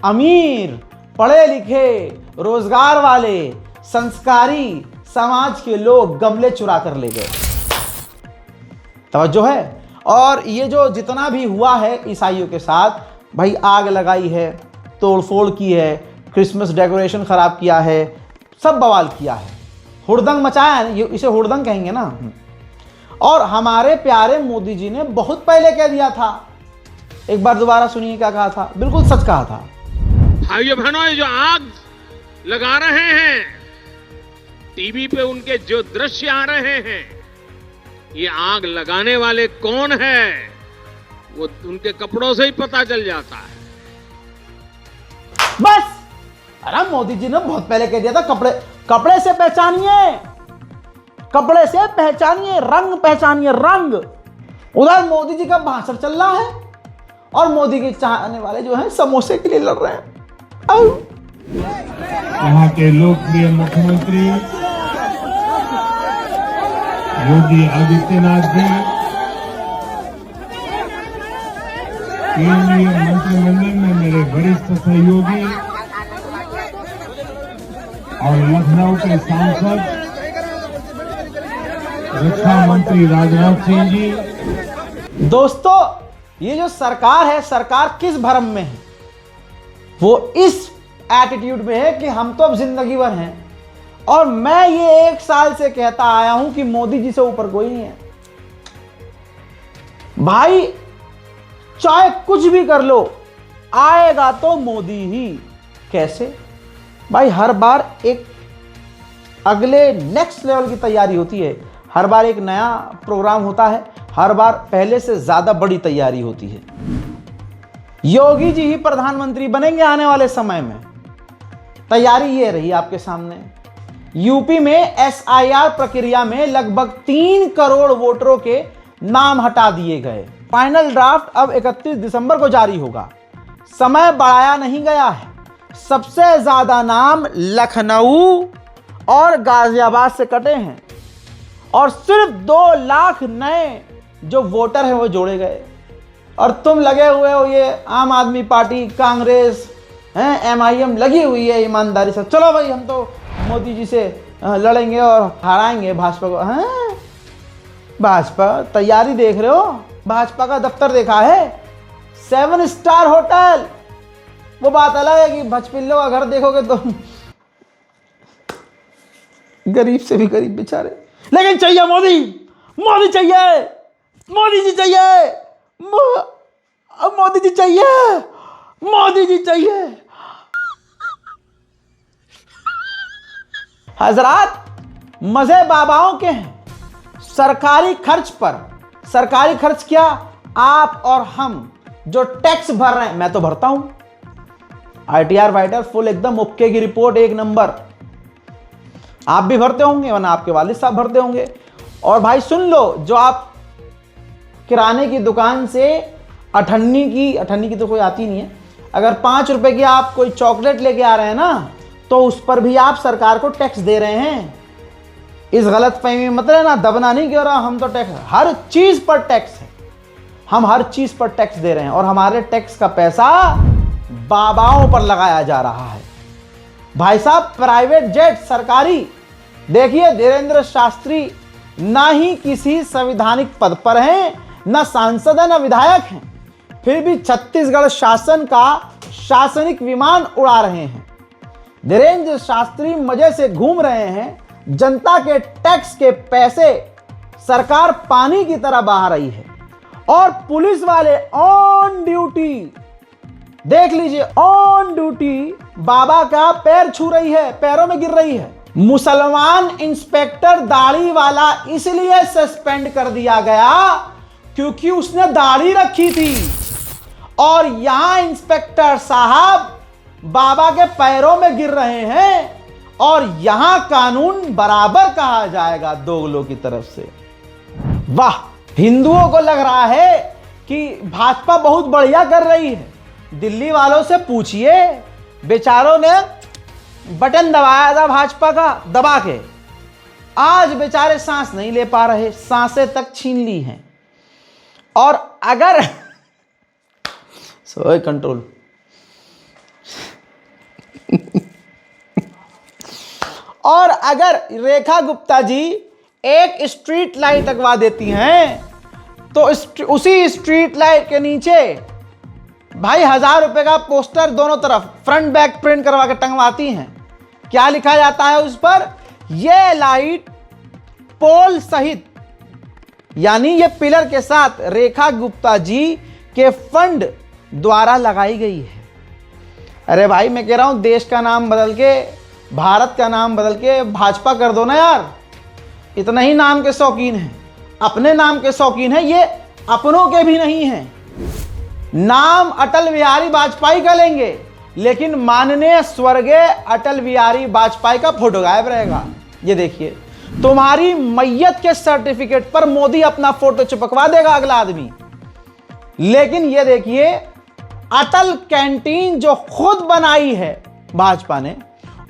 अमीर, पढ़े लिखे, रोजगार वाले, संस्कारी समाज के लोग गमले चुरा कर ले गए। तवज्जो है। और ये जो जितना भी हुआ है ईसाइयों के साथ, भाई आग लगाई है, तोड़फोड़ की है, क्रिसमस डेकोरेशन खराब किया है, सब बवाल किया है, हुड़दंग मचाया है, ये इसे हुड़दंग कहेंगे ना। और हमारे प्यारे मोदी जी ने बहुत पहले कह दिया था, एक बार दोबारा सुनिए क्या कहा था, बिल्कुल सच कहा था। भाइयों बहनों, ये जो आग लगा रहे हैं, टीवी पे उनके जो दृश्य आ रहे हैं, ये आग लगाने वाले कौन है वो उनके कपड़ों से ही पता चल जाता है। बस, अरे मोदी जी ने बहुत पहले कह दिया था, कपड़े से पहचानिए, कपड़े से पहचानिए, रंग पहचानिए, रंग। उधर मोदी जी का भाषण चल रहा है और मोदी के चाहने वाले जो हैं समोसे के लिए लड़ रहे हैं। यहाँ के लोकप्रिय मुख्यमंत्री योगी आदित्यनाथ जी, केंद्रीय मंत्रिमंडल में मेरे वरिष्ठ सहयोगी और लखनऊ के सांसद रक्षा मंत्री राजनाथ सिंह जी। दोस्तों, ये जो सरकार है, सरकार किस भरम में है? वो इस एटीट्यूड में है कि हम तो अब जिंदगी भर हैं। और मैं ये 1 साल से कहता आया हूं कि मोदी जी से ऊपर कोई नहीं है भाई, चाहे कुछ भी कर लो, आएगा तो मोदी ही। कैसे भाई? हर बार एक अगले नेक्स्ट लेवल की तैयारी होती है, हर बार एक नया प्रोग्राम होता है, हर बार पहले से ज्यादा बड़ी तैयारी होती है। योगी जी ही प्रधानमंत्री बनेंगे आने वाले समय में, तैयारी ये रही आपके सामने। यूपी में एसआईआर प्रक्रिया में लगभग 3 करोड़ वोटरों के नाम हटा दिए गए। फाइनल ड्राफ्ट अब 31 दिसंबर को जारी होगा। समय बढ़ाया नहीं गया है। सबसे ज्यादा नाम लखनऊ और गाजियाबाद से कटे हैं और सिर्फ 2 लाख नए जो वोटर हैं वो जोड़े गए। और तुम लगे हुए हो, ये आम आदमी पार्टी, कांग्रेस हैं, एमआईएम लगी हुई है ईमानदारी से, चलो भाई हम तो मोदी जी से लड़ेंगे और हराएंगे भाजपा को। हैं, भाजपा तैयारी देख रहे हो? भाजपा का दफ्तर देखा है, 7 स्टार होटल। वो बात अलग है कि भचपिल्लों का घर देखोगे तो गरीब से भी गरीब बेचारे। लेकिन चाहिए मोदी, मोदी चाहिए, मोदी जी चाहिए, मोदी जी चाहिए, मोदी जी चाहिए। हजरात, मजे बाबाओं के हैं। सरकारी खर्च पर, सरकारी खर्च क्या, आप और हम जो टैक्स भर रहे हैं, मैं तो भरता हूं। ITR वाइटर फुल एकदम ओके की रिपोर्ट, एक नंबर। आप भी भरते होंगे, वरना आपके वालिद साहब भरते होंगे। और भाई सुन लो, जो आप किराने की दुकान से अठन्नी की तो कोई आती नहीं है, अगर 5 रुपए की आप कोई चॉकलेट लेके आ रहे हैं ना, तो उस पर भी आप सरकार को टैक्स दे रहे हैं। इस गलत फहमी मत रहना, दबना नहीं क्यों रहा, हम तो टैक्स, हर चीज पर टैक्स है, हम हर चीज पर टैक्स दे रहे हैं। और हमारे टैक्स का पैसा बाबाओं पर लगाया जा रहा है। भाई साहब, प्राइवेट जेट सरकारी, देखिए धीरेन्द्र शास्त्री ना ही किसी संवैधानिक पद पर हैं, ना सांसद है, ना विधायक हैं, फिर भी छत्तीसगढ़ शासन का शासनिक विमान उड़ा रहे हैं। धीरेन्द्र शास्त्री मजे से घूम रहे हैं, जनता के टैक्स के पैसे सरकार पानी की तरह बहा रही है। और पुलिस वाले ऑन ड्यूटी, देख लीजिए, ऑन ड्यूटी बाबा का पैर छू रही है, पैरों में गिर रही है। मुसलमान इंस्पेक्टर दाढ़ी वाला इसलिए सस्पेंड कर दिया गया क्योंकि उसने दाढ़ी रखी थी। और यहां इंस्पेक्टर साहब बाबा के पैरों में गिर रहे हैं, और यहां कानून बराबर कहा जाएगा दोगलों की तरफ से। वाह, हिंदुओं को लग रहा है कि भाजपा बहुत बढ़िया कर रही है। दिल्ली वालों से पूछिए, बेचारों ने बटन दबाया था भाजपा का, दबा के आज बेचारे सांस नहीं ले पा रहे, सांसें तक छीन ली हैं। और अगर सोए कंट्रोल और अगर रेखा गुप्ता जी एक स्ट्रीट लाइट लगवा देती हैं, तो उसी स्ट्रीट लाइट के नीचे भाई 1000 रुपए का पोस्टर दोनों तरफ फ्रंट बैक प्रिंट करवा के टंगवाती हैं। क्या लिखा जाता है उस पर, यह लाइट पोल सहित, यानी ये पिलर के साथ रेखा गुप्ता जी के फंड द्वारा लगाई गई है। अरे भाई, मैं कह रहा हूं देश का नाम बदल के, भारत का नाम बदल के भाजपा कर दो ना यार। इतना ही नाम के शौकीन हैं, अपने नाम के शौकीन हैं, ये अपनों के भी नहीं हैं। नाम अटल बिहारी वाजपेयी का लेंगे, लेकिन माननीय स्वर्गीय अटल बिहारी वाजपेयी का फोटो गायब रहेगा। ये देखिए, तुम्हारी मैयत के सर्टिफिकेट पर मोदी अपना फोटो चिपकवा देगा अगला आदमी। लेकिन ये देखिए, अटल कैंटीन जो खुद बनाई है भाजपा ने,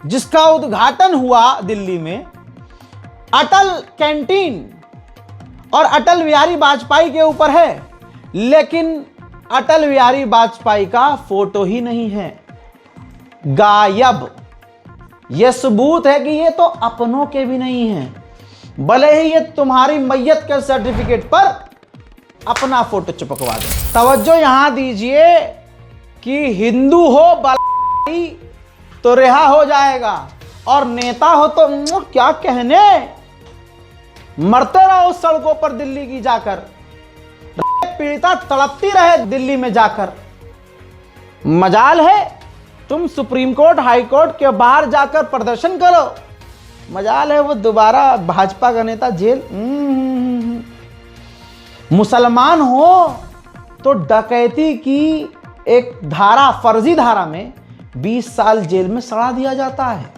जिसका उद्घाटन हुआ दिल्ली में, अटल कैंटीन और अटल बिहारी वाजपेयी के ऊपर है, लेकिन अटल बिहारी वाजपेयी का फोटो ही नहीं है, गायब। यह सबूत है कि ये तो अपनों के भी नहीं हैं, भले ही ये तुम्हारी मैयत के सर्टिफिकेट पर अपना फोटो चिपकवा दे। तवज्जो यहां दीजिए कि हिंदू हो बलाई तो रिहा हो जाएगा, और नेता हो तो क्या कहने, मरते रहो सड़कों पर दिल्ली की जाकर, पीड़िता तड़पती रहे दिल्ली में जाकर। मजाल है तुम सुप्रीम कोर्ट हाई कोर्ट के बाहर जाकर प्रदर्शन करो, मजाल है वो दोबारा भाजपा का नेता जेल। मुसलमान हो तो डकैती की एक धारा, फर्जी धारा में 20 साल जेल में सड़ा दिया जाता है।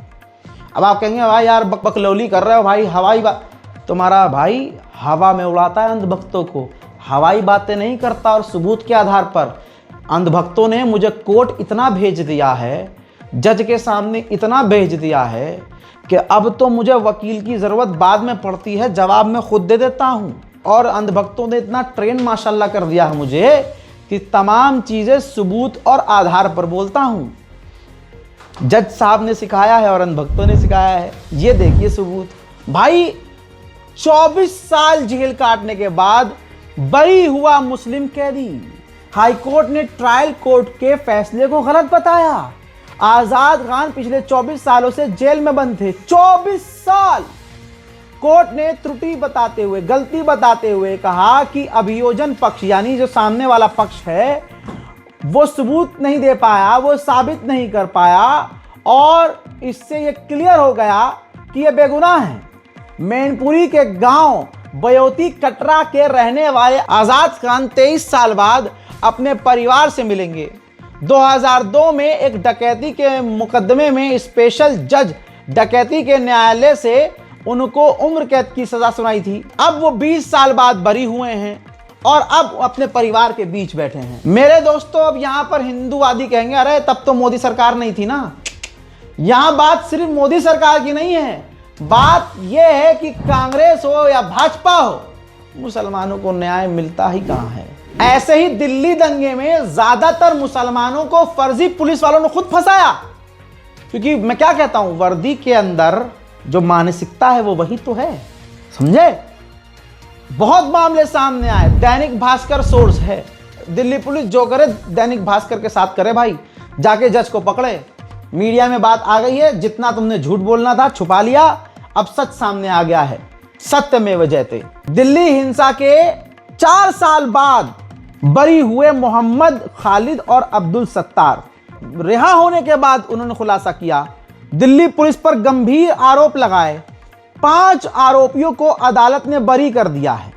अब आप कहेंगे भाई यार बकलौली कर रहे हो भाई, हवाई बात, तुम्हारा भाई हवा में उड़ाता है अंधभक्तों को, हवाई बातें नहीं करता। और सबूत के आधार पर अंधभक्तों ने मुझे कोर्ट इतना भेज दिया है, जज के सामने इतना भेज दिया है कि अब तो मुझे वकील की ज़रूरत बाद में पड़ती है, जवाब मैं खुद दे देता हूँ। और अंधभक्तों ने इतना ट्रेन माशाल्लाह कर दिया है मुझे कि तमाम चीज़ें सबूत और आधार पर बोलता हूँ। जज साहब ने सिखाया है और अंधभक्तों ने सिखाया है। ये देखिए सबूत। भाई 24 साल जेल काटने के बाद बरी हुआ मुस्लिम कैदी, हाईकोर्ट ने ट्रायल कोर्ट के फैसले को गलत बताया। आजाद खान पिछले 24 सालों से जेल में बंद थे, 24 साल कोर्ट ने त्रुटि बताते हुए, गलती बताते हुए कहा कि अभियोजन पक्ष यानी जो सामने वाला पक्ष है वो सबूत नहीं दे पाया, वो साबित नहीं कर पाया और इससे ये क्लियर हो गया कि ये बेगुनाह है। मैनपुरी के गांव बयोती कटरा के रहने वाले आजाद खान 23 साल बाद अपने परिवार से मिलेंगे। 2002 में एक डकैती के मुकदमे में स्पेशल जज डकैती के न्यायालय से उनको उम्र कैद की सजा सुनाई थी। अब वो 20 साल बाद बरी हुए हैं और अब अपने परिवार के बीच बैठे हैं। मेरे दोस्तों, अब यहां पर हिंदूवादी कहेंगे अरे तब तो मोदी सरकार नहीं थी ना। यहां बात सिर्फ मोदी सरकार की नहीं है, बात यह है कि कांग्रेस हो या भाजपा हो, मुसलमानों को न्याय मिलता ही कहां है। ऐसे ही दिल्ली दंगे में ज्यादातर मुसलमानों को फर्जी पुलिस वालों ने खुद फंसाया, क्योंकि मैं क्या कहता हूं, वर्दी के अंदर जो मानसिकता है वो वही तो है, समझे। बहुत मामले सामने आए, दैनिक भास्कर सोर्स है, दिल्ली पुलिस जो करे दैनिक भास्कर के साथ करे भाई, जाके जज को पकड़े। मीडिया में बात आ गई है, जितना तुमने झूठ बोलना था छुपा लिया, अब सच सामने आ गया है, सत्यमेव जयते। दिल्ली हिंसा के 4 साल बाद बरी हुए मोहम्मद खालिद और अब्दुल सत्तार रिहा होने के बाद उन्होंने खुलासा किया, दिल्ली पुलिस पर गंभीर आरोप लगाए, 5 आरोपियों को अदालत ने बरी कर दिया है।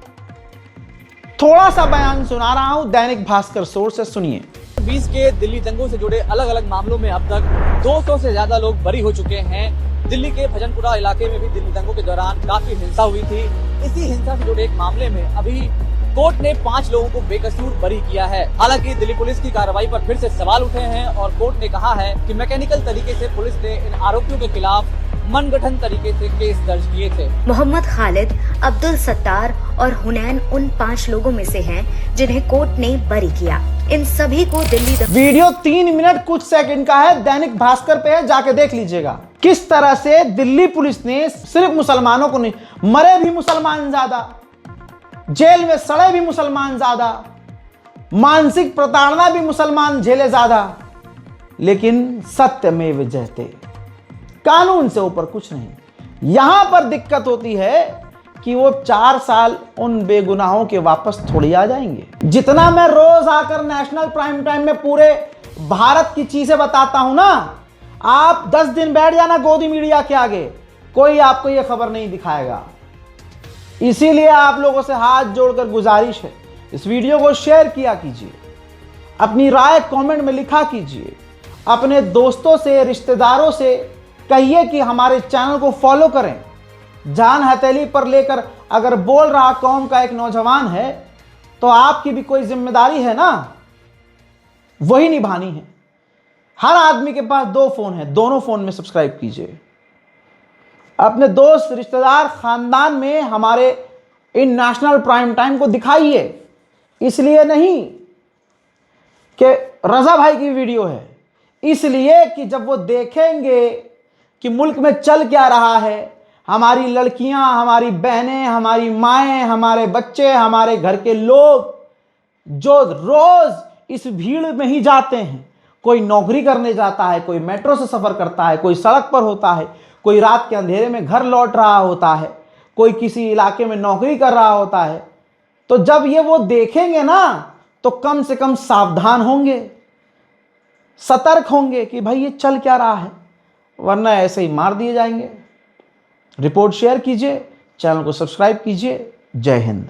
थोड़ा सा बयान सुना रहा हूं दैनिक भास्कर सोर्स से, सुनिए। 20 के दिल्ली दंगों से जुड़े अलग अलग मामलों में अब तक 200 से ज्यादा लोग बरी हो चुके हैं। दिल्ली के भजनपुरा इलाके में भी दिल्ली दंगों के दौरान काफी हिंसा हुई थी। इसी हिंसा से जुड़े एक मामले में अभी कोर्ट ने 5 लोगों को बेकसूर बरी किया है। हालांकि दिल्ली पुलिस की कार्रवाई पर फिर से सवाल उठे हैं और कोर्ट ने कहा है कि मैकेनिकल तरीके से पुलिस ने इन आरोपियों के खिलाफ मनगढ़ंत तरीके से केस दर्ज किए थे। मोहम्मद खालिद, अब्दुल सत्तार और हुनैन उन 5 लोगों में से हैं जिन्हें कोर्ट ने बरी किया। इन सभी को दिल्ली वीडियो 3 मिनट कुछ सेकंड का है, दैनिक भास्कर पे है, जाके देख लीजिएगा किस तरह से दिल्ली पुलिस ने सिर्फ मुसलमानों को नहीं, मरे भी मुसलमान ज्यादा, जेल में सड़े भी मुसलमान ज्यादा, मानसिक प्रताड़ना भी मुसलमान झेले ज्यादा, लेकिन सत्यमेव जयते, कानून से ऊपर कुछ नहीं। यहां पर दिक्कत होती है कि वो 4 साल उन बेगुनाहों के वापस थोड़ी आ जाएंगे। जितना मैं रोज आकर नेशनल प्राइम टाइम में पूरे भारत की चीजें बताता हूं ना, आप 10 दिन बैठ जाना गोदी मीडिया के आगे, कोई आपको यह खबर नहीं दिखाएगा। इसीलिए आप लोगों से हाथ जोड़कर गुजारिश है, इस वीडियो को शेयर किया कीजिए, अपनी राय कमेंट में लिखा कीजिए, अपने दोस्तों से, रिश्तेदारों से कहिए कि हमारे चैनल को फॉलो करें। जान हथेली पर लेकर अगर बोल रहा कौम का एक नौजवान है तो आपकी भी कोई जिम्मेदारी है ना, वही निभानी है। हर आदमी के पास 2 फोन है, दोनों फोन में सब्सक्राइब कीजिए। अपने दोस्त, रिश्तेदार, खानदान में हमारे इन नेशनल प्राइम टाइम को दिखाइए, इसलिए नहीं कि रजा भाई की वीडियो है, इसलिए कि जब वो देखेंगे कि मुल्क में चल क्या रहा है, हमारी लड़कियां, हमारी बहनें, हमारी माएँ, हमारे बच्चे, हमारे घर के लोग जो रोज इस भीड़ में ही जाते हैं, कोई नौकरी करने जाता है, कोई मेट्रो से सफर करता है, कोई सड़क पर होता है, कोई रात के अंधेरे में घर लौट रहा होता है, कोई किसी इलाके में नौकरी कर रहा होता है, तो जब ये वो देखेंगे ना तो कम से कम सावधान होंगे, सतर्क होंगे कि भाई ये चल क्या रहा है, वरना ऐसे ही मार दिए जाएंगे। रिपोर्ट शेयर कीजिए, चैनल को सब्सक्राइब कीजिए। जय हिंद।